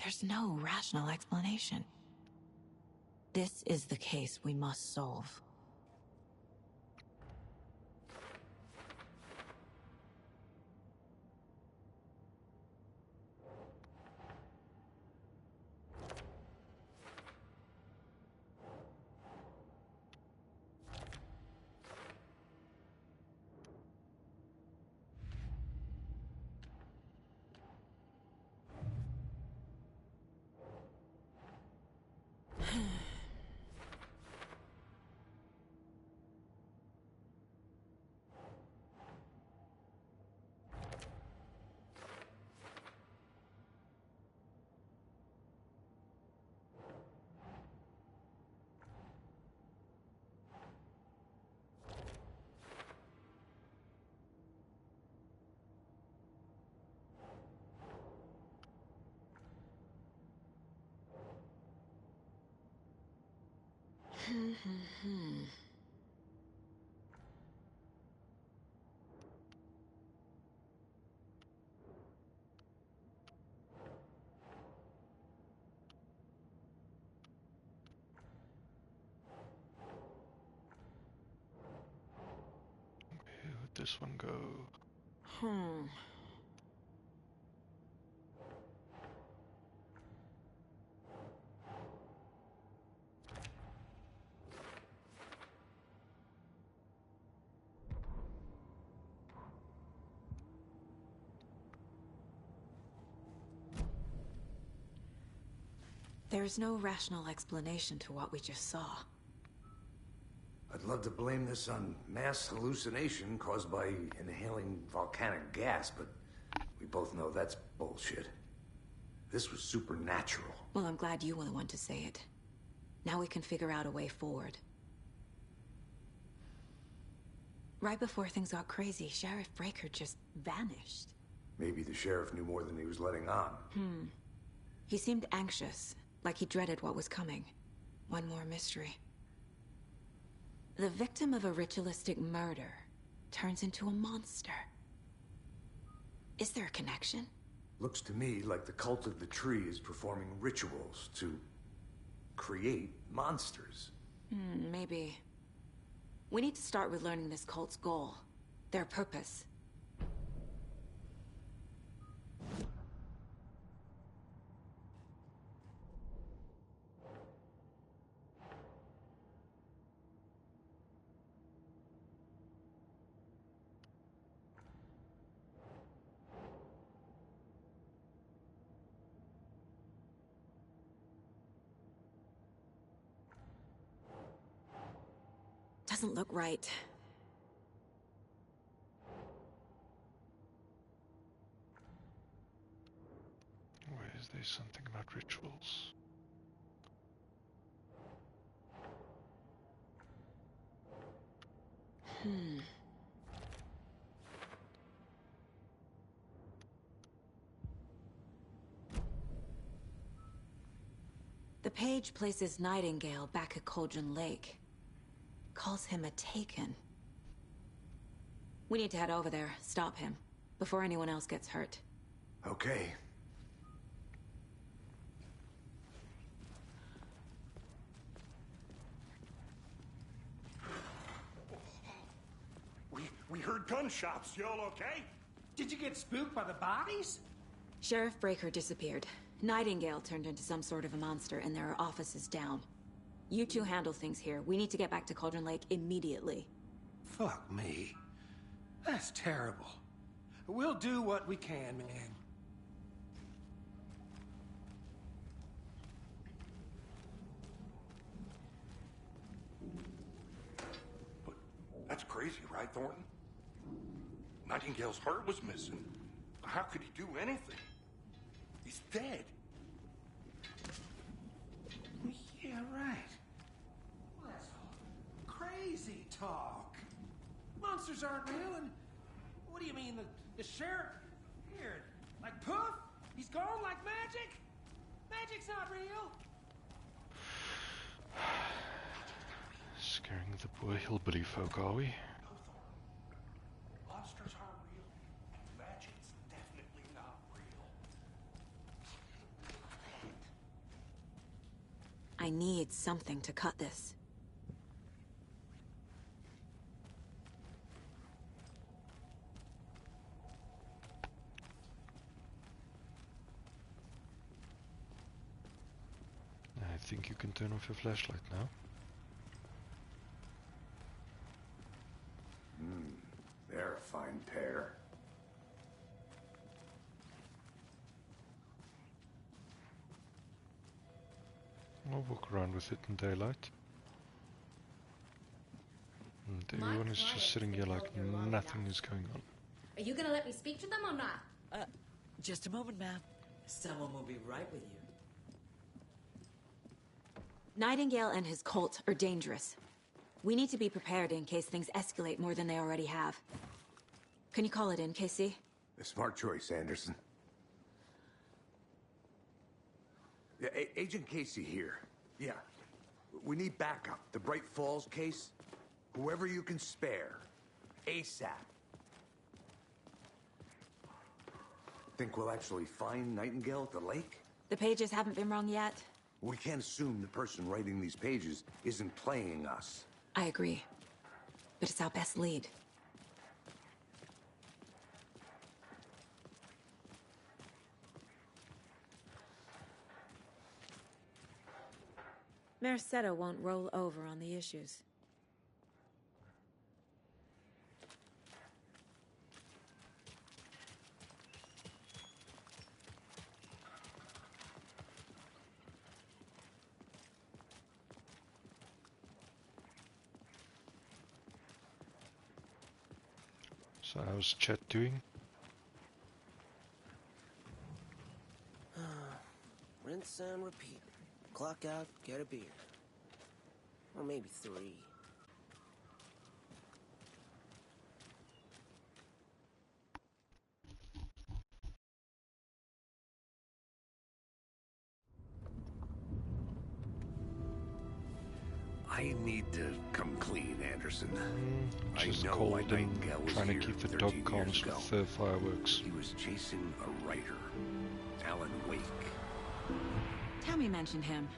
There's no rational explanation. This is the case we must solve. Where would this one go? There's no rational explanation to what we just saw. I'd love to blame this on mass hallucination caused by inhaling volcanic gas, but we both know that's bullshit. This was supernatural. Well, I'm glad you were the one to say it. Now we can figure out a way forward. Right before things got crazy, Sheriff Breaker just vanished. Maybe the sheriff knew more than he was letting on. He seemed anxious, like he dreaded what was coming. One more mystery. The victim of a ritualistic murder turns into a monster. Is there a connection? Looks to me like the cult of the tree is performing rituals to create monsters. Maybe. We need to start with learning this cult's goal, their purpose. Doesn't look right. Where is there something about rituals? page places Nightingale back at Cauldron Lake. Calls him a Taken. We need to head over there, stop him, before anyone else gets hurt. Okay. We heard gunshots. Y'all okay? Did you get spooked by the bodies? Sheriff Breaker disappeared. Nightingale turned into some sort of a monster, and there are offices down. You two handle things here. We need to get back to Cauldron Lake immediately. Fuck me. That's terrible. We'll do what we can, man. But that's crazy, right, Thornton? Nightingale's heart was missing. How could he do anything? He's dead. Yeah, right. Well, that's all crazy talk. Monsters aren't real, and what do you mean, the sheriff appeared? Like poof? He's gone like magic? Magic's not real. Scaring the poor hillbilly folk, are we? Monsters aren't real. Magic's definitely not real. I need something to cut this. I think you can turn off your flashlight now. They're a fine pair. I'll walk around with it in daylight. And everyone is just sitting here like nothing is going on. Are you gonna let me speak to them or not? Just a moment, ma'am. Someone will be right with you. Nightingale and his cult are dangerous. We need to be prepared in case things escalate more than they already have. Can you call it in, Casey? A smart choice, Anderson. Yeah, Agent Casey here. Yeah. We need backup. The Bright Falls case. Whoever you can spare. ASAP. Think we'll actually find Nightingale at the lake? The pages haven't been wrong yet. We can't assume the person writing these pages isn't playing us. I agree. But it's our best lead. Mercado won't roll over on the issues. So how's chat doing? Rinse and repeat. Clock out, get a beer. Or maybe 3. I need to come clean, Anderson. Just I know cold why and Nightingale was trying to here keep the 13 dog years calms ago. with the fireworks. He was chasing a writer, Alan Wake. Tammy mentioned him.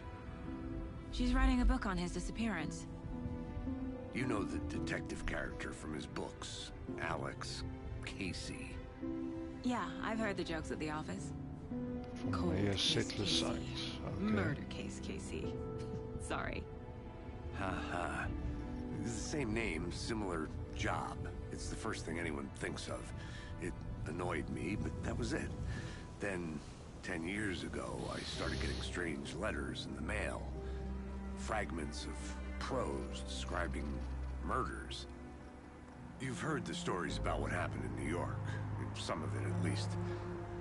She's writing a book on his disappearance. You know the detective character from his books, Alex Casey. Yeah, I've heard the jokes at the office. From a settler site. Okay. Murder case, Casey. Sorry. Ha. It's the same name, similar job. It's the first thing anyone thinks of. It annoyed me, but that was it. Then, 10 years ago, I started getting strange letters in the mail. Fragments of prose describing murders. You've heard the stories about what happened in New York. Some of it, at least.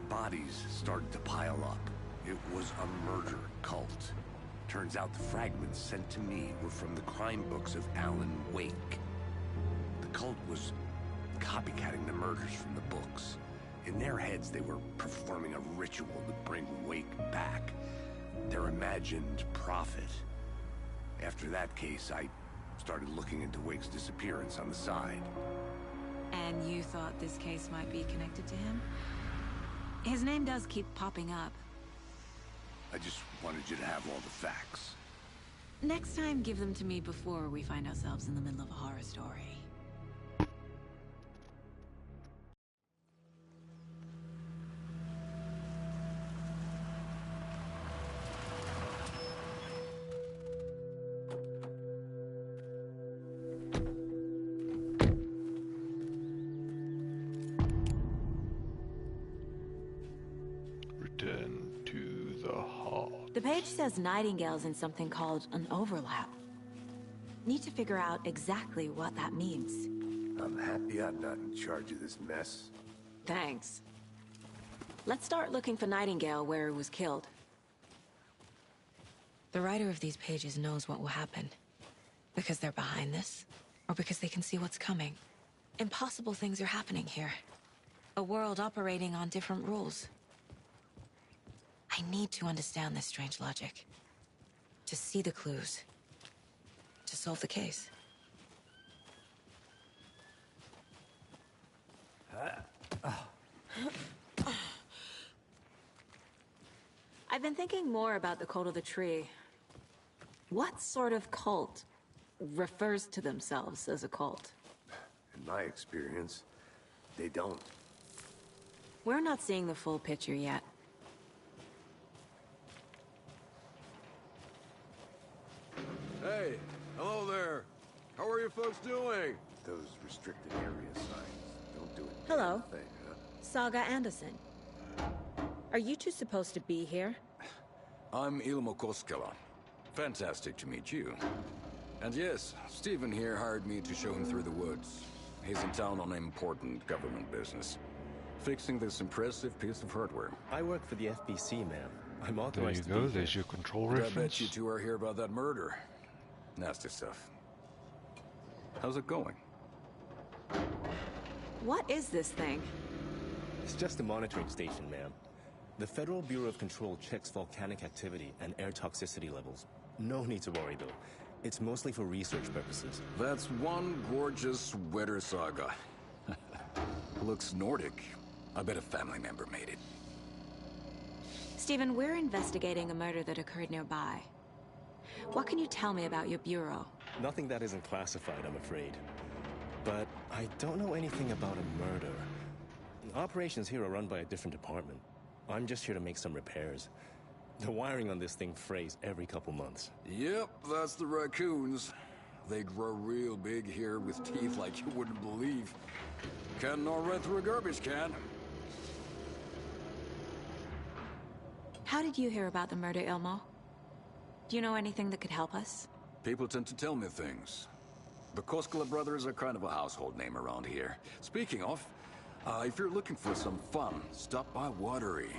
Bodies started to pile up. It was a murder cult. Turns out the fragments sent to me were from the crime books of Alan Wake. The cult was copycatting the murders from the books. In their heads, they were performing a ritual to bring Wake back. their imagined prophet. After that case, I started looking into Wake's disappearance on the side. And you thought this case might be connected to him? His name does keep popping up. I just wanted you to have all the facts. Next time, give them to me before we find ourselves in the middle of a horror story. Return to the heart. The page says Nightingale's in something called an overlap. Need to figure out exactly what that means. I'm happy I'm not in charge of this mess. Thanks. Let's start looking for Nightingale where he was killed. The writer of these pages knows what will happen. Because they're behind this, or because they can see what's coming. Impossible things are happening here. A world operating on different rules. I need to understand this strange logic. To see the clues. To solve the case. I've been thinking more about the cult of the tree. What sort of cult refers to themselves as a cult? In my experience, they don't. We're not seeing the full picture yet. Hey, hello there. How are you folks doing? Those restricted area signs don't do it. Hello. Thing, huh? Saga Anderson. Are you two supposed to be here? I'm Ilmo Koskela. Fantastic to meet you. And yes, Stephen here hired me to show him through the woods. He's in town on important government business. Fixing this impressive piece of hardware. I work for the FBC, ma'am. I'm There authorized you to go, be there's here. your control But I reference. bet you two are here about that murder. Nasty stuff. How's it going? What is this thing? It's just a monitoring station, ma'am. The Federal Bureau of Control checks volcanic activity and air toxicity levels. No need to worry, though. It's mostly for research purposes. That's one gorgeous sweater, Saga. Looks Nordic. I bet a family member made it. Stephen, we're investigating a murder that occurred nearby. What can you tell me about your bureau? Nothing that isn't classified, I'm afraid. But I don't know anything about a murder. Operations here are run by a different department. I'm just here to make some repairs. The wiring on this thing frays every couple months. Yep, that's the raccoons. They grow real big here with teeth like you wouldn't believe. Can nor run through a garbage can. How did you hear about the murder, Ilmo? Do you know anything that could help us? People tend to tell me things. The Koskela brothers are kind of a household name around here. Speaking of, if you're looking for some fun, stop by Watery.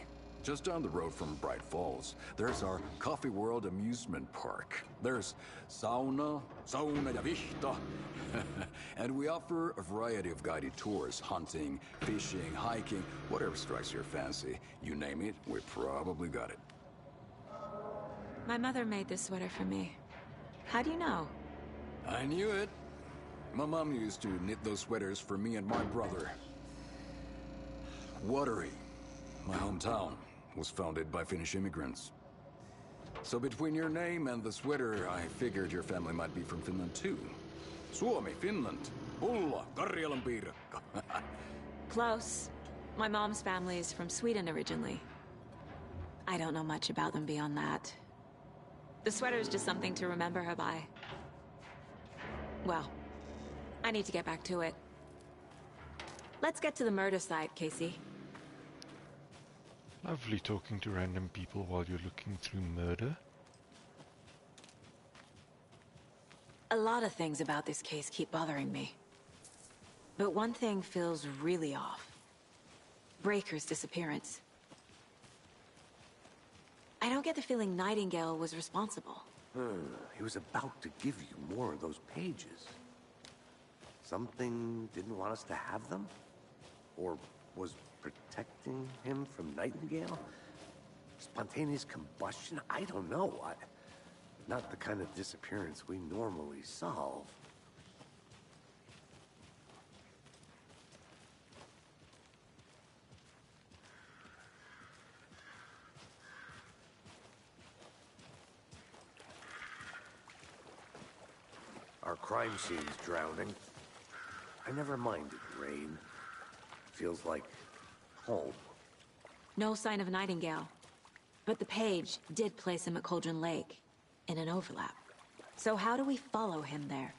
Just down the road from Bright Falls, there's our Coffee World amusement park. There's sauna ja vihta. And we offer a variety of guided tours, hunting, fishing, hiking, whatever strikes your fancy. You name it, we probably got it. My mother made this sweater for me. How do you know? I knew it. My mom used to knit those sweaters for me and my brother. Watery, my hometown, was founded by Finnish immigrants. So between your name and the sweater, I figured your family might be from Finland too. Suomi, Finland, Pulla, Karjalan piirakka. Close. My mom's family is from Sweden originally. I don't know much about them beyond that. The sweater is just something to remember her by. Well, I need to get back to it. Let's get to the murder site, Casey. Lovely talking to random people while you're looking through murder. A lot of things about this case keep bothering me. But one thing feels really off. Breaker's disappearance. I don't get the feeling Nightingale was responsible. He was about to give you more of those pages. Something didn't want us to have them? Or was protecting him from Nightingale? Spontaneous combustion? I don't know. Not the kind of disappearance we normally solve. Our crime scene's drowning. I never minded rain. Feels like home. No sign of Nightingale. But the page did place him at Cauldron Lake, in an overlap. So how do we follow him there?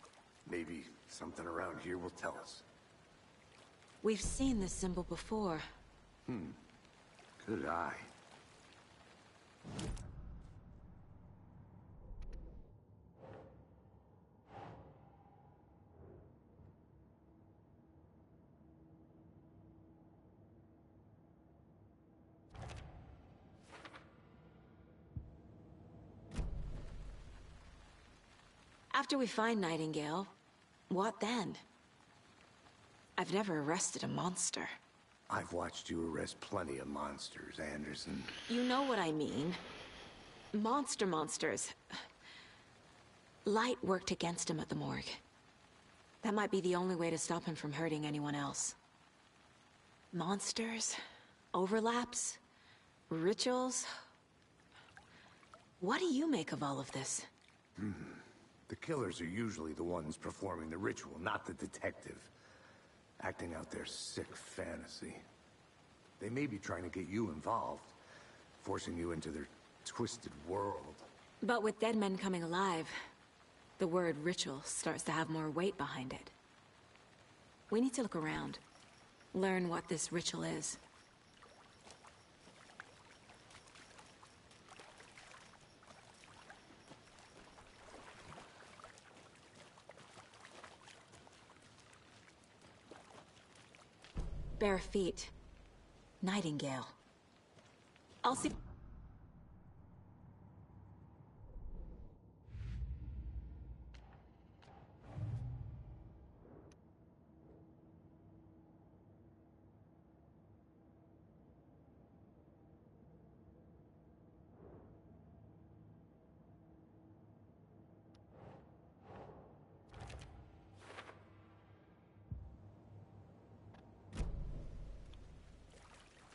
Maybe something around here will tell us. We've seen this symbol before. Good eye. After we find Nightingale, what then? I've never arrested a monster. I've watched you arrest plenty of monsters, Anderson. You know what I mean. Monsters. Light worked against him at the morgue. That might be the only way to stop him from hurting anyone else. Monsters? Overlaps? Rituals? What do you make of all of this? The killers are usually the ones performing the ritual, not the detective. Acting out their sick fantasy. They may be trying to get you involved, forcing you into their twisted world. But with dead men coming alive, the word ritual starts to have more weight behind it. We need to look around, learn what this ritual is. Bare feet. Nightingale. I'll see.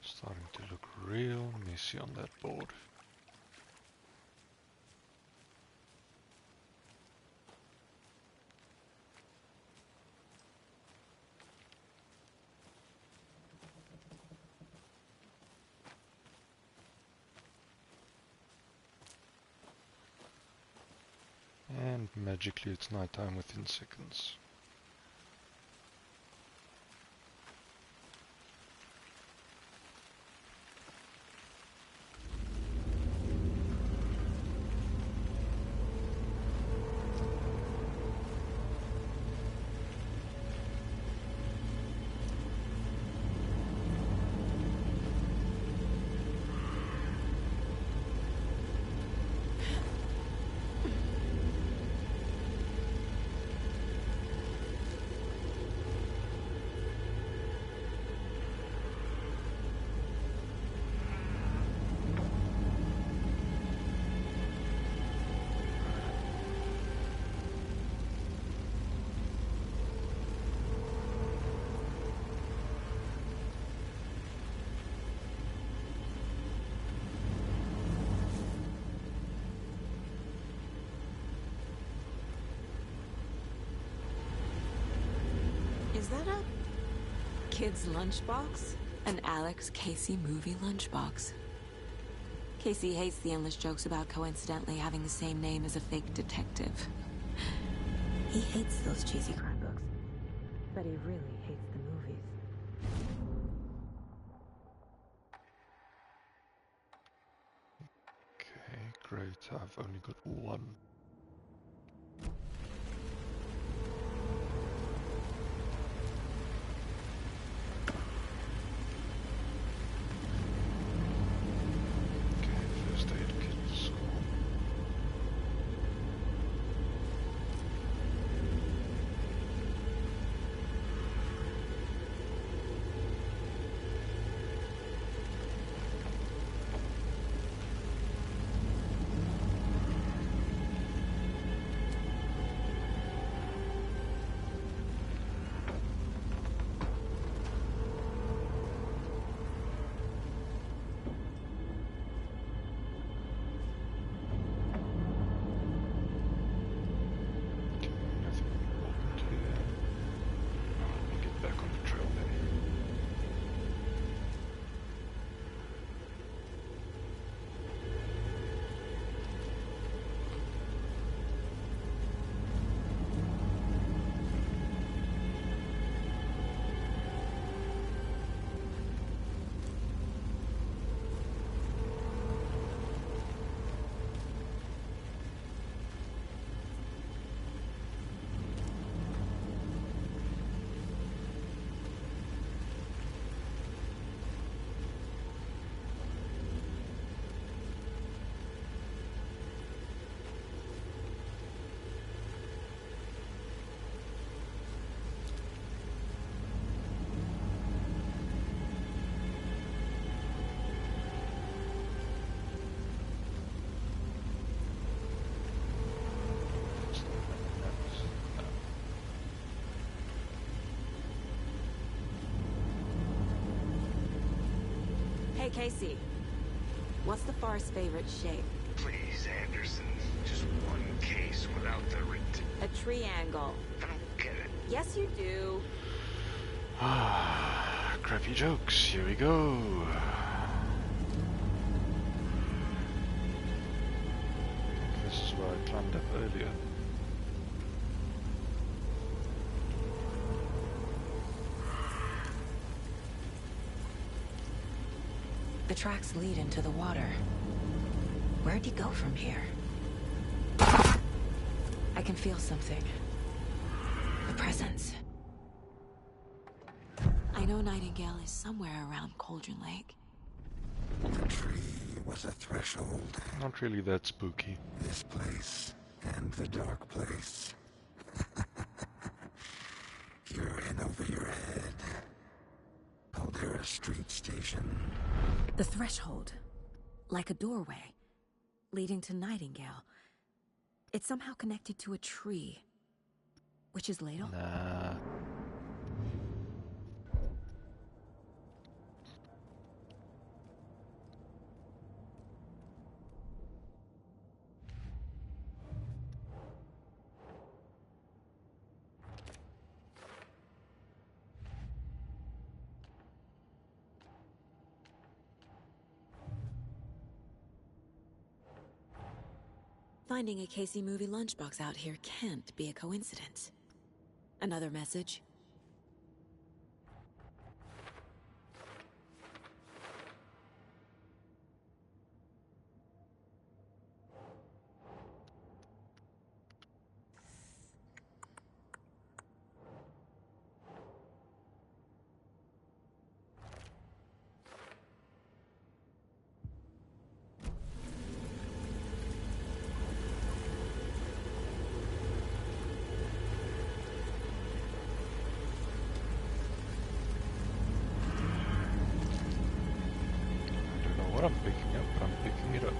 Starting to look real messy on that board. And magically it's nighttime within seconds. Is that a kid's lunchbox? An Alex Casey movie lunchbox. Casey hates the endless jokes about coincidentally having the same name as a fake detective. He hates those cheesy crime books, but he really hates the movies. Okay, great. I've only got one. Hey, Casey. What's the forest's favorite shape? Please, Anderson. Just one case without the A triangle. I don't get it. Yes, you do. Ah, crappy jokes. Here we go. This is where I climbed up earlier. The tracks lead into the water. Where'd he go from here? I can feel something. A presence. I know Nightingale is somewhere around Cauldron Lake. The tree was a threshold. Not really that spooky. This place and the dark place. You're in over your head. Caldera Street Station. The threshold. Like a doorway. Leading to Nightingale. It's somehow connected to a tree. Witch's ladle? Nah. Finding a Casey movie lunchbox out here can't be a coincidence. Another message? What I'm picking up, but I'm picking it up.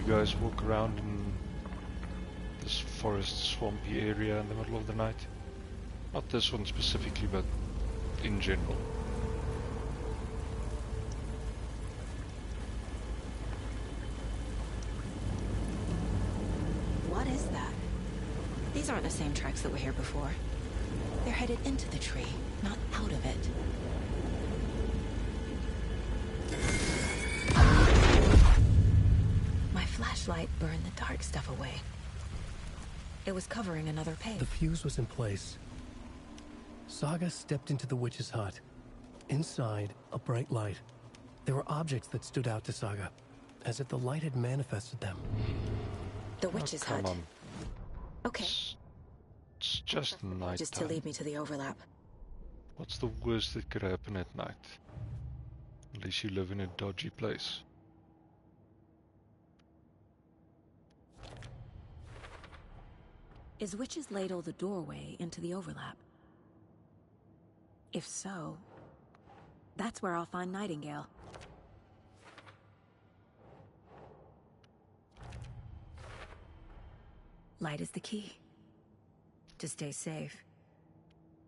You guys walk around in this forest swampy area in the middle of the night? Not this one specifically, but in general. What is that? These aren't the same tracks that were here before. They're headed into the tree, not out of it. Flashlight burned the dark stuff away. It was covering another page. The fuse was in place. Saga stepped into the witch's hut. Inside, a bright light. There were objects that stood out to Saga, as if the light had manifested them. The witch's hut. On. Okay. It's just night. Just to lead me to the overlap. What's the worst that could happen at night? Unless you live in a dodgy place. Is Witch's Ladle the doorway into the overlap? If so, that's where I'll find Nightingale. Light is the key. To stay safe.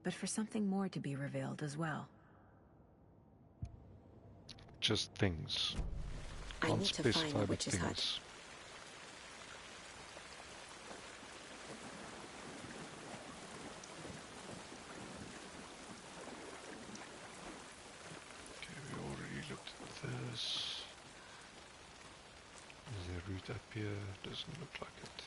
But for something more to be revealed as well. Just things. I need to find the witch's hut. Is there a route up here? Doesn't look like it.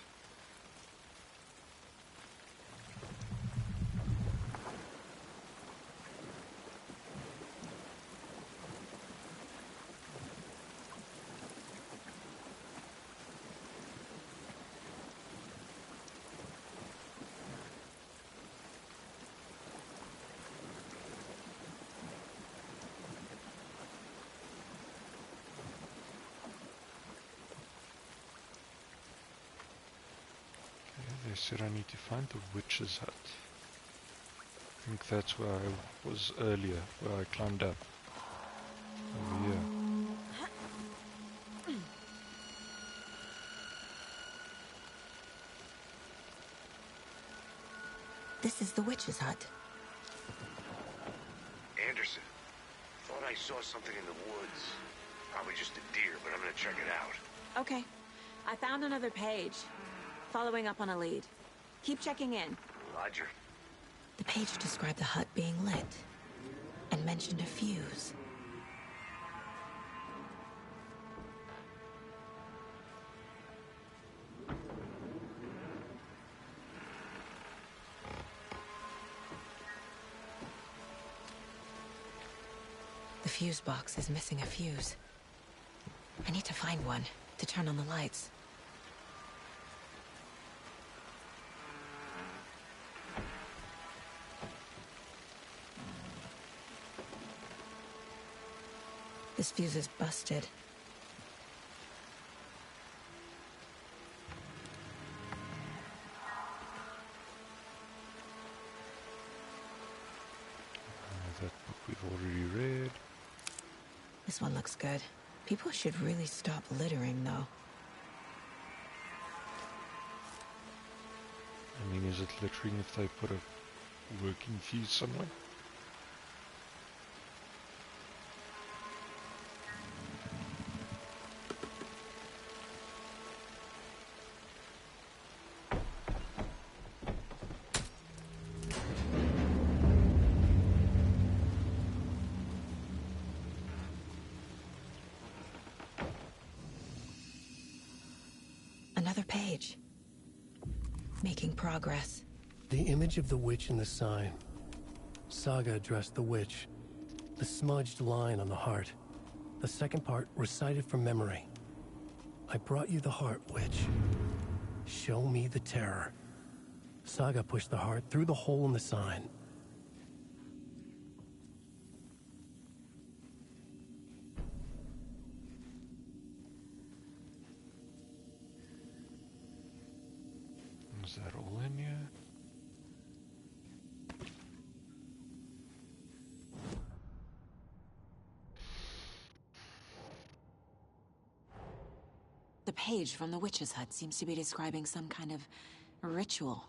said I need to find the witch's hut. I think that's where I was earlier, where I climbed up. Over here. This is the witch's hut. Anderson, thought I saw something in the woods. Probably just a deer, but I'm gonna check it out. Okay. I found another page. Following up on a lead. Keep checking in. Roger. The page described the hut being lit and mentioned a fuse. The fuse box is missing a fuse. I need to find one to turn on the lights. This fuse is busted. That book we've already read. This one looks good. People should really stop littering, though. I mean, is it littering if they put a working fuse somewhere? Another page. Making progress. The image of the witch in the sign. Saga addressed the witch. The smudged line on the heart. The second part recited from memory. I brought you the heart, witch. Show me the terror. Saga pushed the heart through the hole in the sign. Is that all in here? The page from the witch's hut seems to be describing some kind of ritual.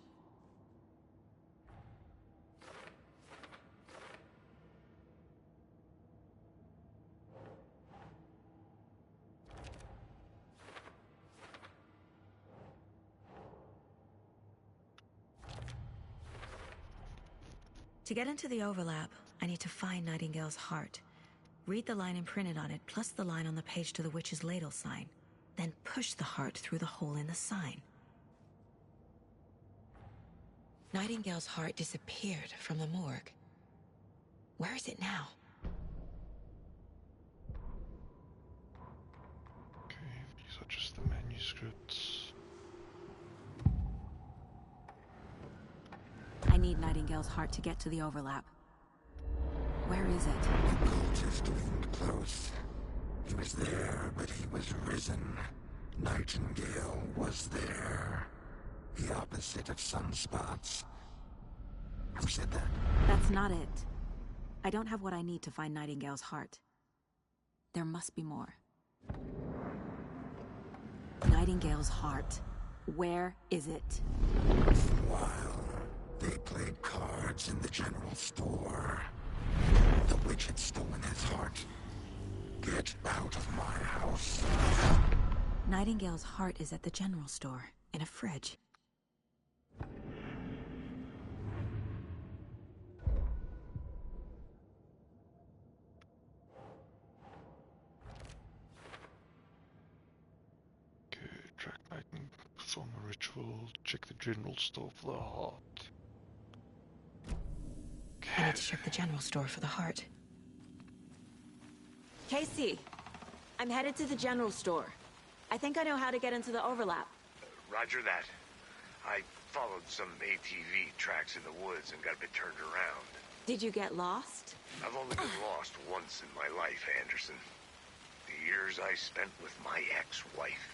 To get into the overlap, I need to find Nightingale's heart. Read the line imprinted on it, plus the line on the page to the witch's ladle sign. Then push the heart through the hole in the sign. Nightingale's heart disappeared from the morgue. Where is it now? Okay, these are just the manuscripts. I need Nightingale's heart to get to the overlap. Where is it? The cultist leaned close. He was there, but he was risen. Nightingale was there. The opposite of sunspots. Who said that? That's not it. I don't have what I need to find Nightingale's heart. There must be more. Nightingale's heart. Where is it? While they played cards in the general store, the witch had stolen his heart. Get out of my house. Nightingale's heart is at the general store, in a fridge. Okay, track lightning, perform a ritual, check the general store for the heart. I need to check the general store for the heart. Casey, I'm headed to the general store. I think I know how to get into the overlap. Roger that. I followed some ATV tracks in the woods and got a bit turned around. Did you get lost? I've only been lost once in my life, Anderson. The years I spent with my ex-wife.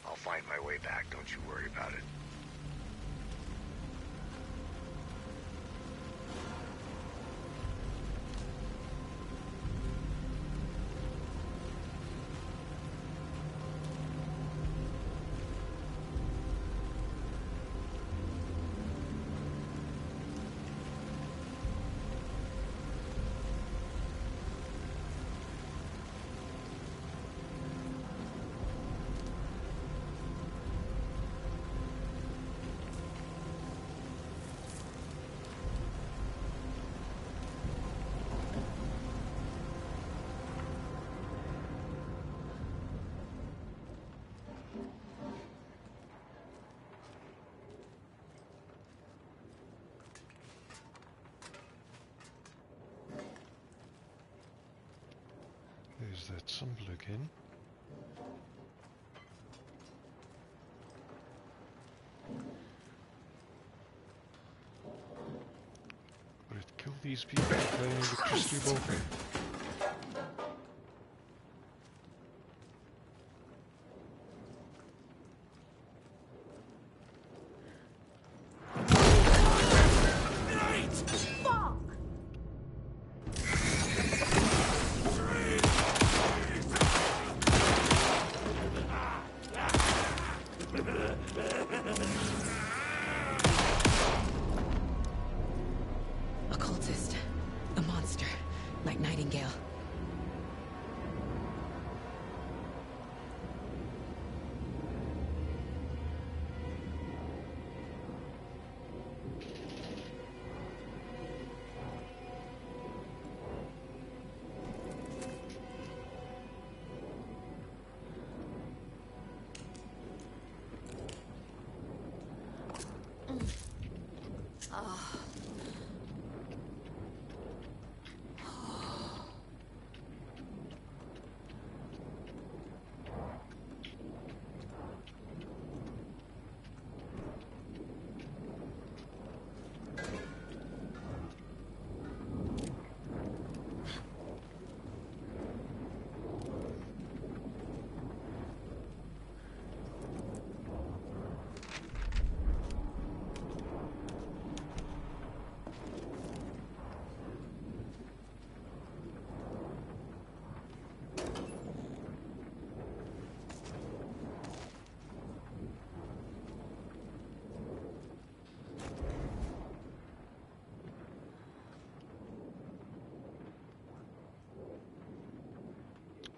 I'll find my way back, don't you worry about it. There's that symbol again. But it killed these people playing electricity ball. Occultist. A monster. Like Nightingale.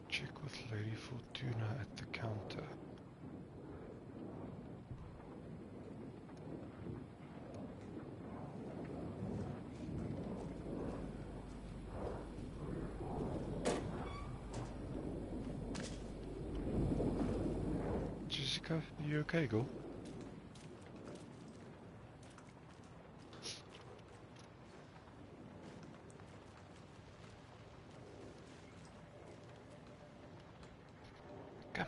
Check with Lady Fortuna at the counter. Jessica, are you okay, girl? Come.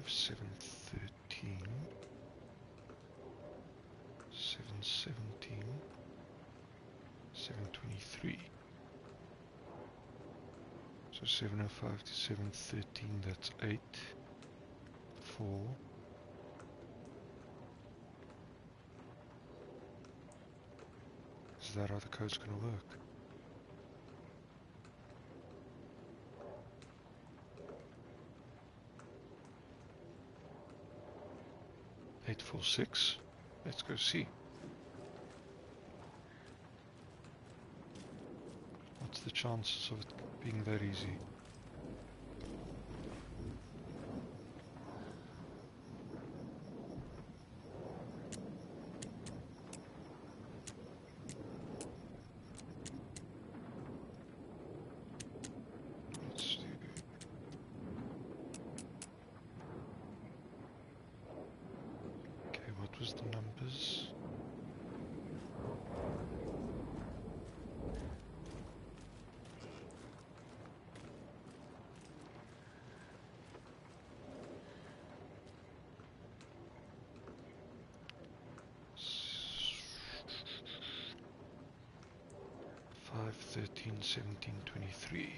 Seven 13, 717, 723. So 705 to 713, that's 8, 4. Is that how the code's gonna work? Eight, 4, 6. Let's go see. What's the chances of it being that easy? Let's do. Okay, what was the numbers? Five, 13, 17, 23.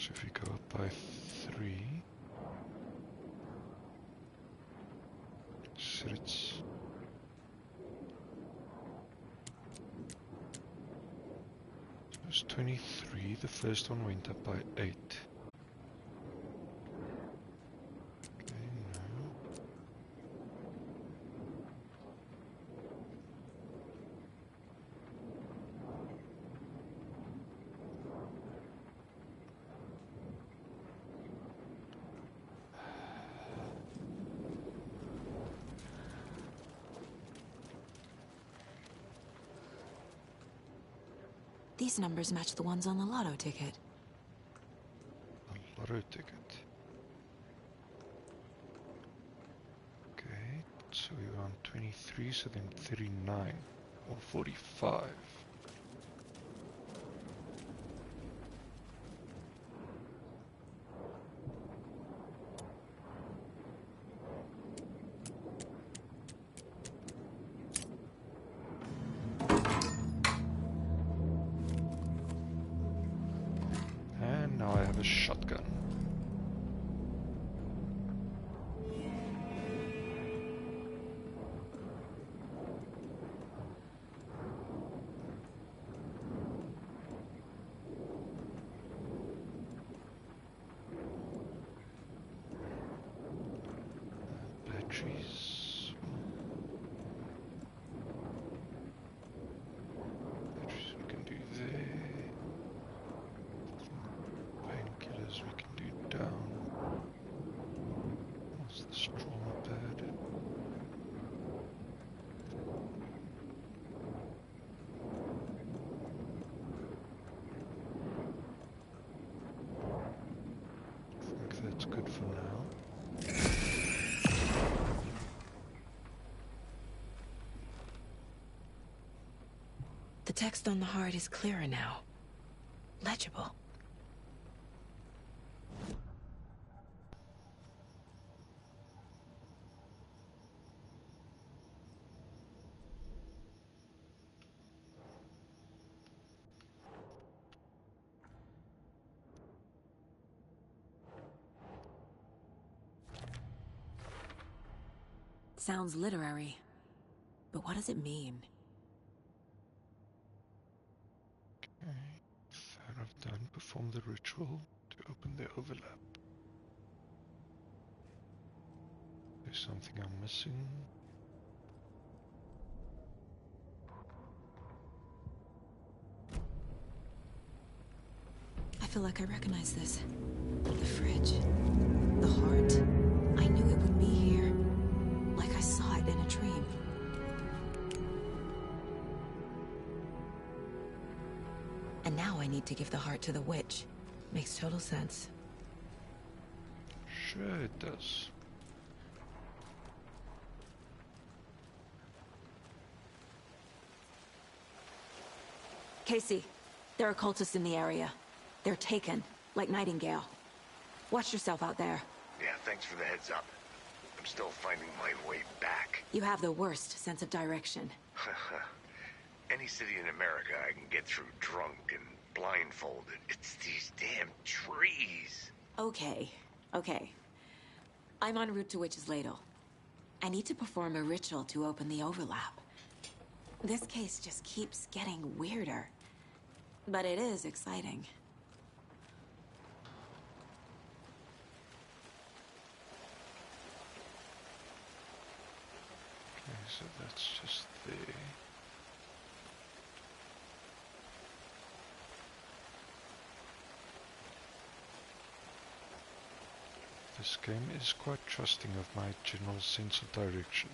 So if we go up by 3, Srits. So it's 23, the first one went up by 8. These numbers match the ones on the lotto ticket. A lotto ticket. Okay, so we're on 23, so then 39 or 45. And now I have a shotgun. Batteries. Batteries we can do there. Painkillers we can do down. What's the trauma pad? I think that's good for now. The text on the heart is clearer now. Legible. Sounds literary. But what does it mean? Okay, that I've done. Perform the ritual to open the overlap. There's something I'm missing. I feel like I recognize this. The fridge. The heart. I knew it would be here. Like I saw it in a dream. And now I need to give the heart to the witch. Makes total sense. Sure it does. Casey, there are cultists in the area. They're taken, like Nightingale. Watch yourself out there. Yeah, thanks for the heads up. I'm still finding my way back. You have the worst sense of direction. Any city in America I can get through drunk and blindfolded. It's these damn trees. Okay. I'm en route to Witch's Ladle. I need to perform a ritual to open the overlap. This case just keeps getting weirder. But it is exciting. Okay, so that's just there. This game is quite trusting of my general sense of direction.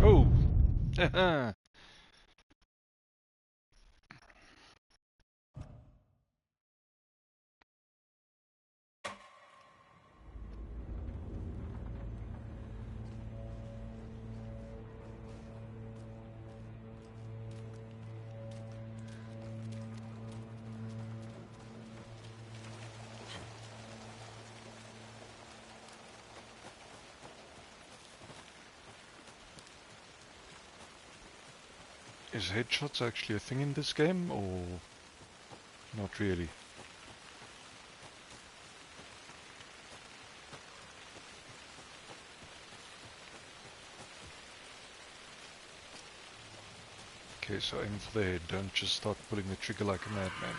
Oh! Is headshots actually a thing in this game, or not really? Okay, so aim for the head, don't just start pulling the trigger like a madman.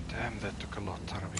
Damn, that took a lot out of me.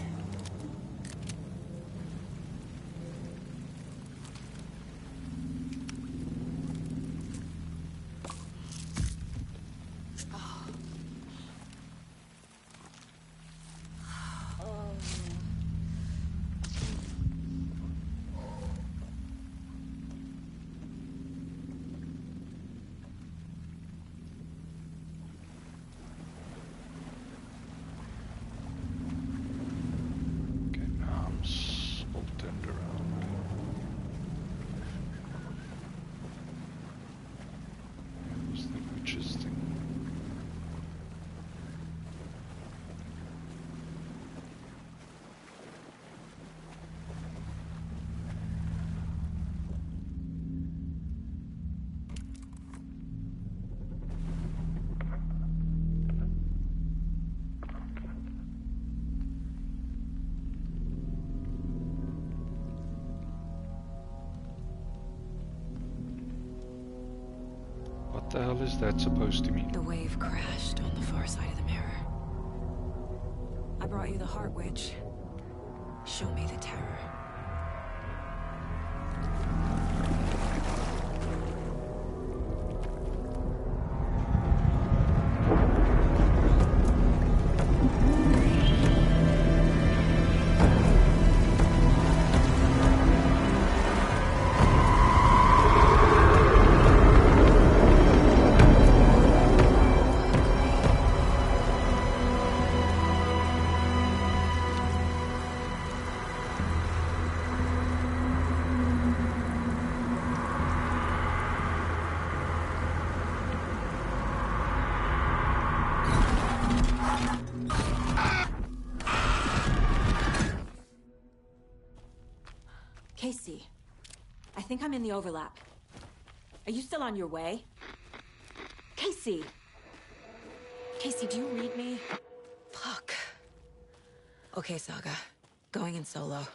What the hell is that supposed to mean? The wave crashed on the far side of the mirror. I brought you the Heart Witch. Show me the terror. Casey, I think I'm in the overlap. Are you still on your way? Casey! Casey, do you read me? Fuck. Okay, Saga. Going in solo.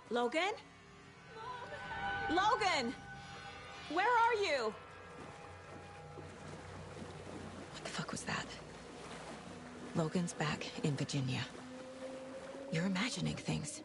Logan? Logan! Where are you? What the fuck was that? Logan's back in Virginia. You're imagining things.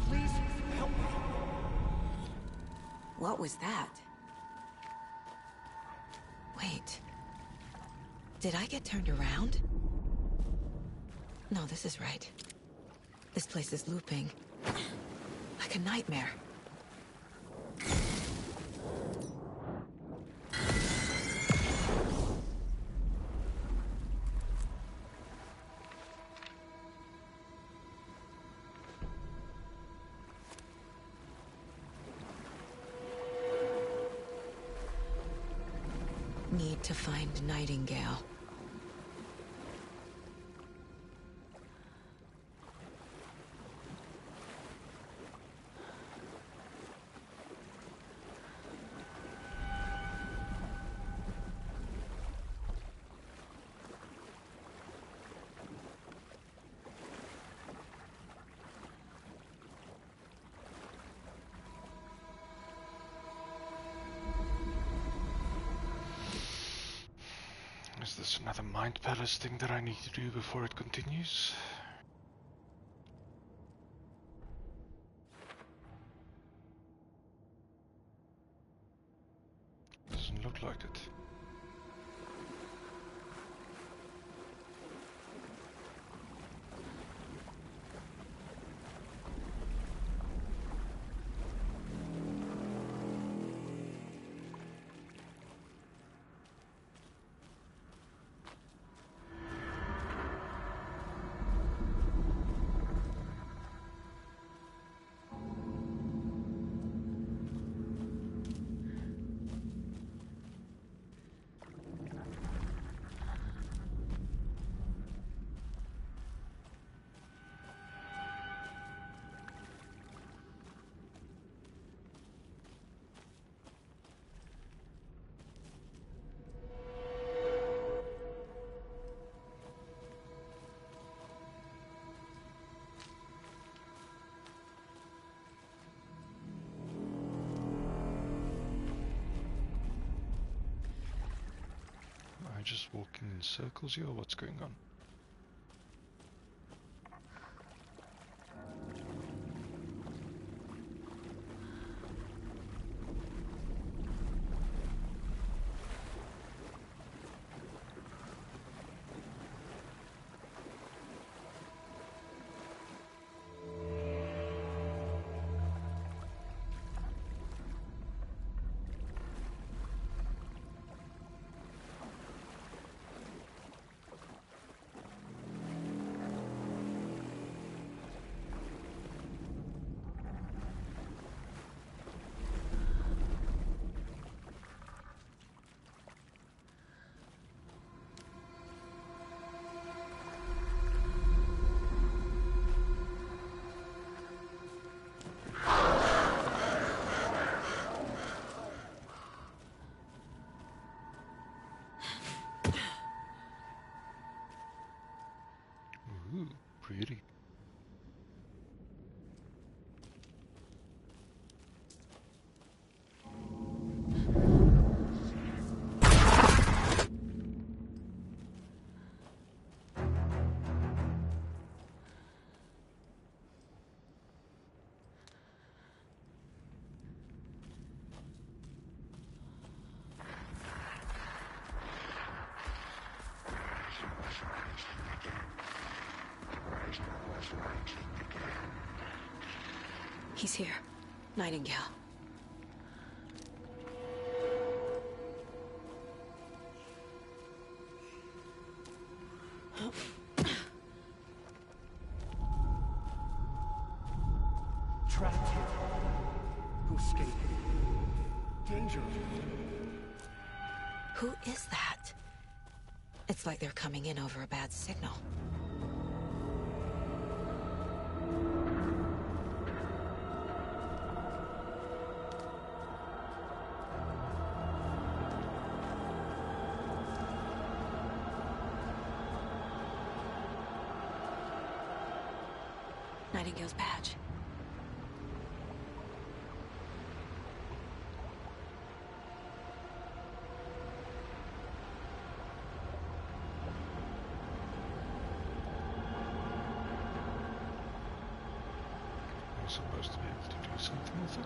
Please help me. What was that? Wait. Did I get turned around? No, this is right. This place is looping. Like a nightmare. Need to find Nightingale. Is this another Mind Palace thing that I need to do before it continues? Doesn't look like it. Am I just walking in circles here, or what's going on? Ooh, pretty. He's here. Nightingale. To escape. Danger. Who is that? It's like they're coming in over a bad signal. Nightingale's badge. I'm supposed to be able to do something with it.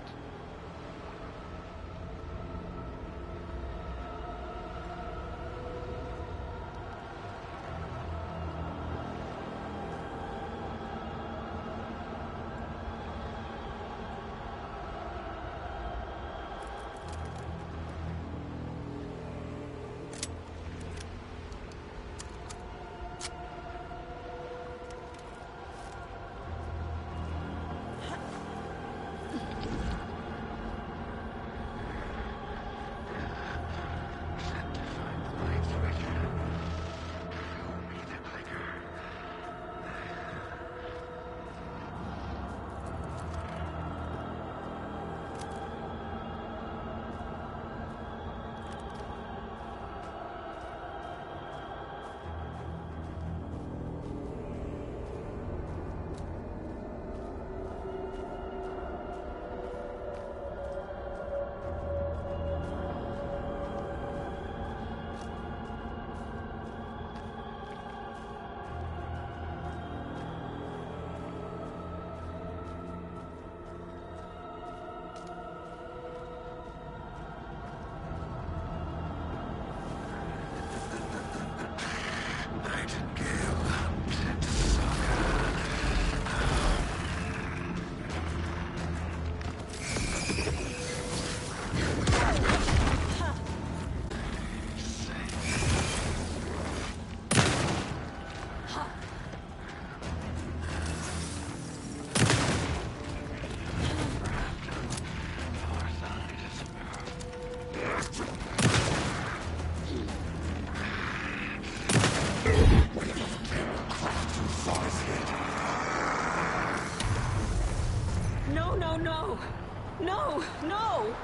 No, no, no! No, no!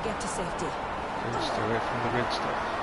Get to safety. Okay, stay away from the red stuff.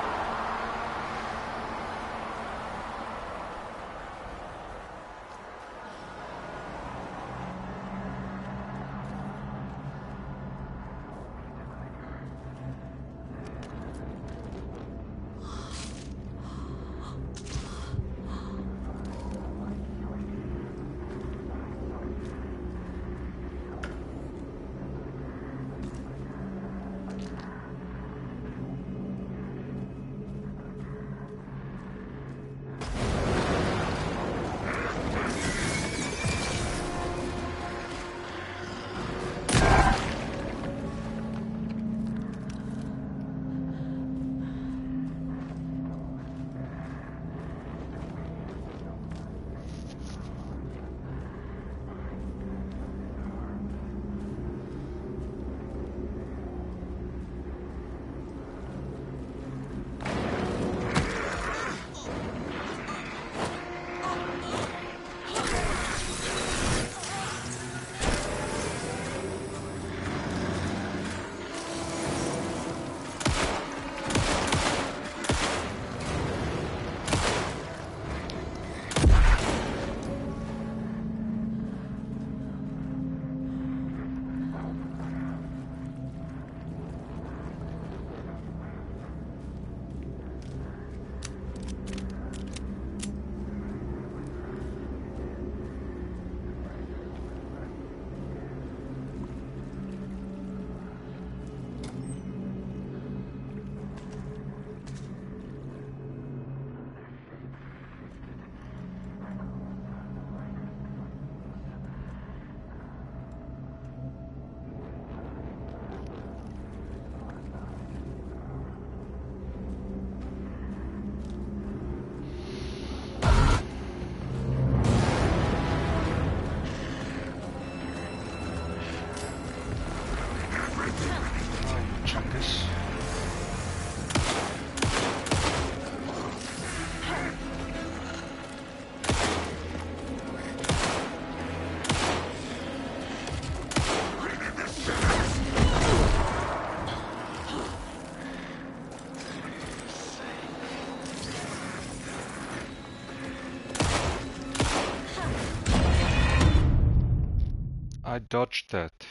I dodged that.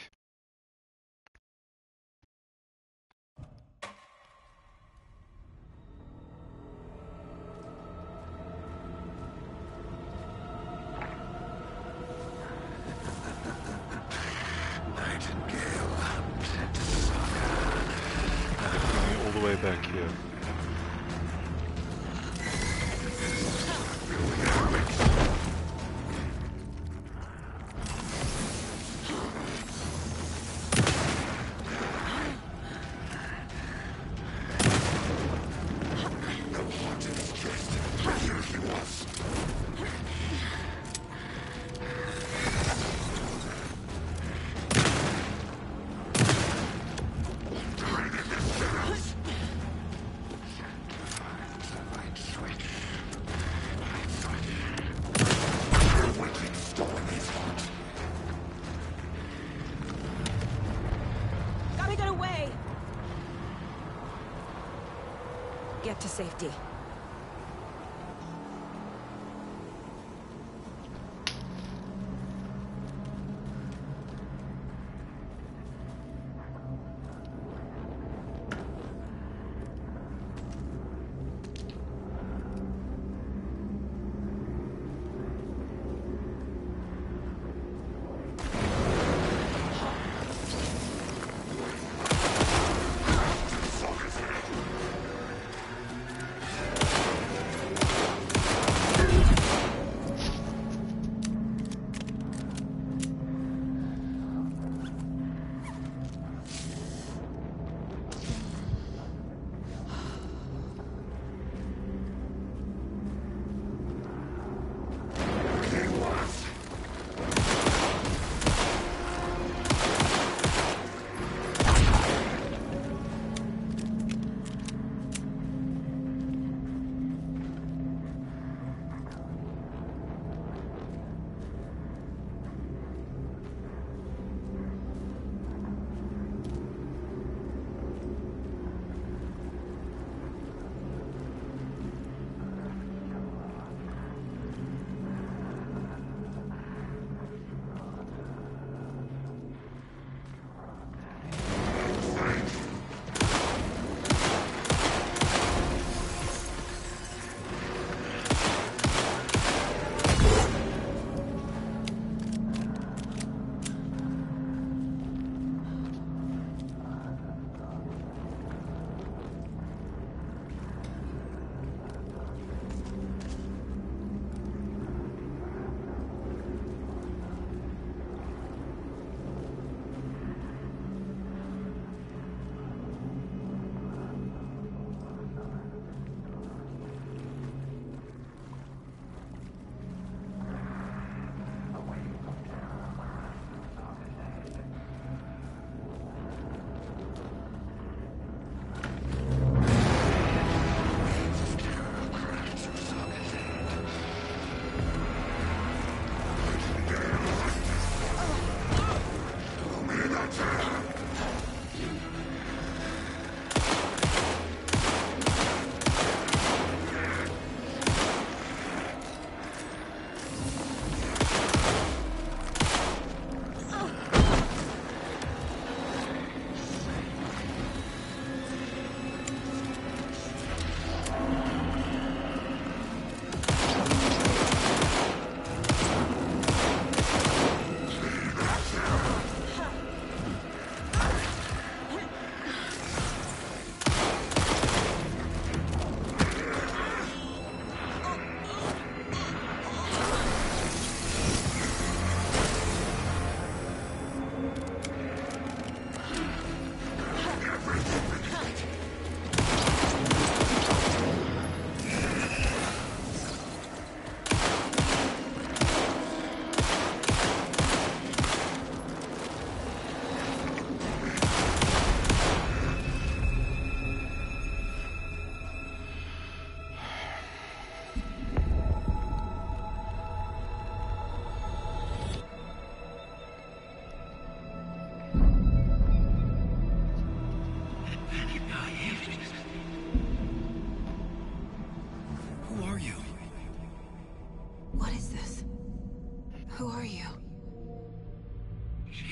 Nightingale, Bring me all the way back here. Gotta get away! Get to safety.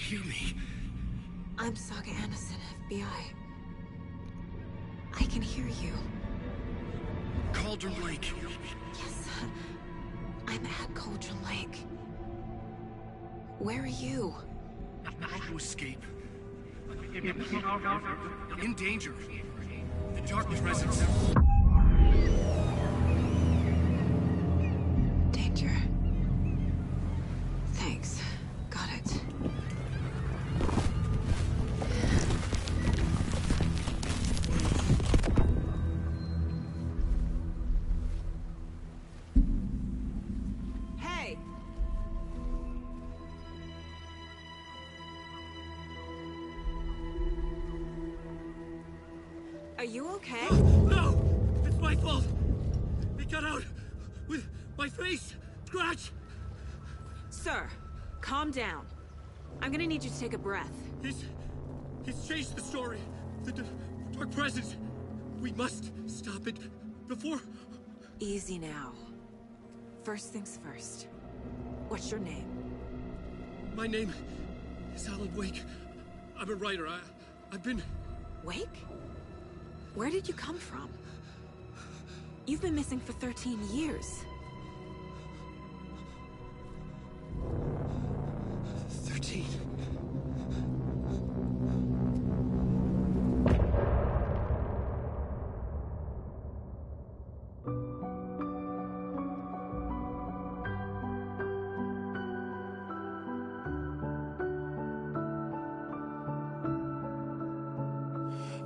hear me? I'm Saga Anderson, FBI. I can hear you. Cauldron Lake. Yes, I'm at Cauldron Lake. Where are you? I had to escape. In danger. The Dark Presence. Danger. Thanks. Got it. Hey! Are you okay? No! It's my fault! It got out with my face! Scratch! Sir, calm down. I'm gonna need you to take a breath. He's changed the story. The Dark Presence. We must stop it before... Easy now. First things first. What's your name? My name is Alan Wake. I'm a writer. I've been... Wake? Where did you come from? You've been missing for 13 years. 13.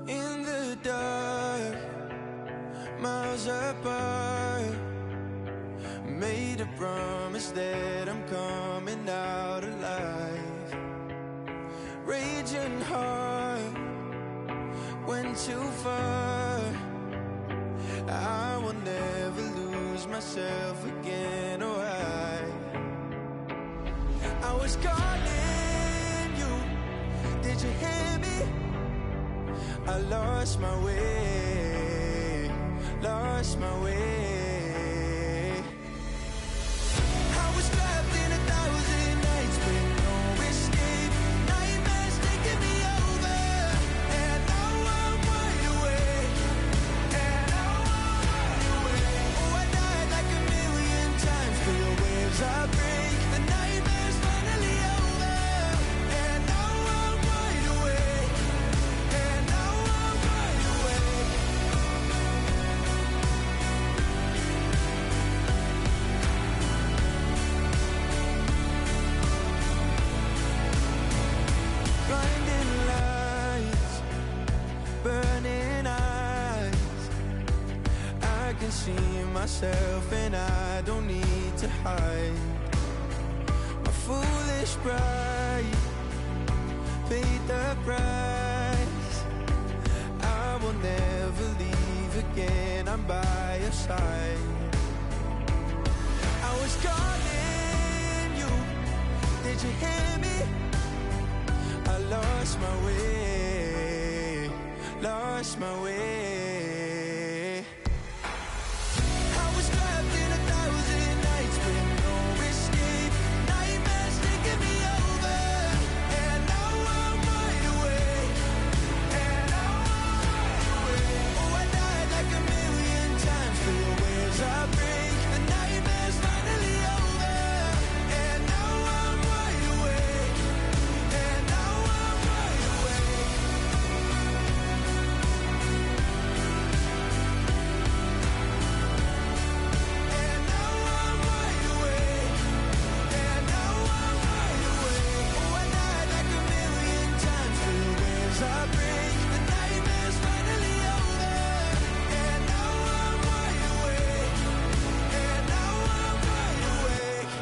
In the dark, miles apart, made a promise that I'm coming out alive. Raging heart, went too far. I will never lose myself again, oh I was calling you, did you hear me? I lost my way, lost my way. I was trapped in 1,000 nights with no escape. Nightmares taking me over, and now I'm wide awake. And now I'm wide awake. Oh, I died like 1,000,000 times for the waves I break. The nightmare's finally over, and now I'm wide awake. And now I'm wide awake. Blinding lights, burning eyes. I can see myself and I don't need to hide. My foolish pride paid the price. I will never leave again, I'm by your side. I was calling you, did you hear me? I lost my way, lost my way. I was trapped in 1,000 nights with no escape. Nightmares taking me over, and now I'm wide awake. And now I'm wide awake. Oh, I died like 1,000,000 times for the waves I break. The nightmare's finally over, and now I'm wide awake. And now I'm wide awake. And now I'm wide awake. And now I'm wide awake. Oh, I died like 1,000,000 times for the waves I break. The nightmare's finally over, and now I'm wide awake. And now I'm wide awake.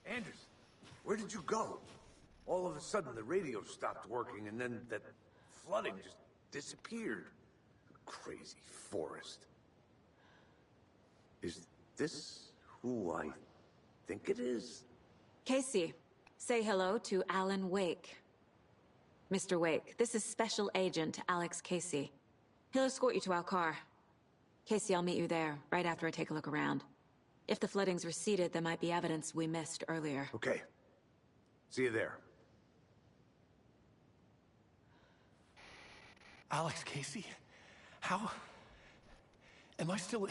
Anders, where did you go? All of a sudden, the radio stopped working, and then that flooding just disappeared. Crazy forest. Is this who I think it is? Casey, say hello to Alan Wake. Mr. Wake, this is Special Agent Alex Casey. He'll escort you to our car. Casey, I'll meet you there, right after I take a look around. If the flooding's receded, there might be evidence we missed earlier. Okay. See you there. Alex Casey? How? Am I still...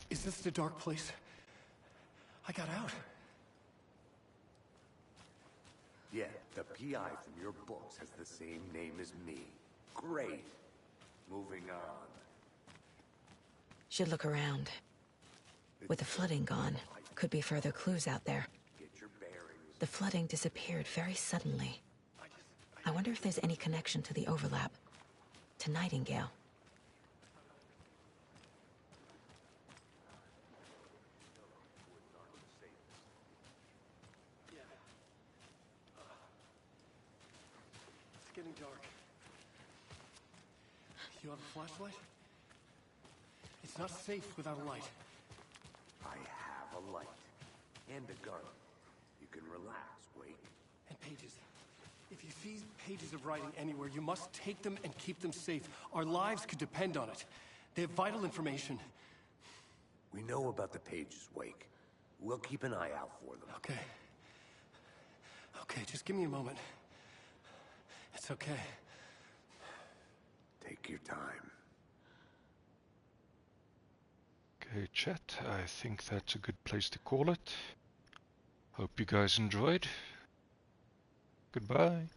Is this the dark place? I got out. Yeah, the PI from your books has the same name as me. Great. Moving on. Should look around. With the flooding gone, could be further clues out there. The flooding disappeared very suddenly. I wonder if there's any connection to the overlap. To Nightingale. It's getting dark. You have a flashlight? It's not safe without a light. I have a light. And a gun. You can relax, Wake. And pages. If you see pages of writing anywhere, you must take them and keep them safe. Our lives could depend on it. They have vital information. We know about the pages, Wake. We'll keep an eye out for them. Okay. Okay, just give me a moment. It's okay. Take your time. Okay, chat, I think that's a good place to call it. Hope you guys enjoyed. Goodbye.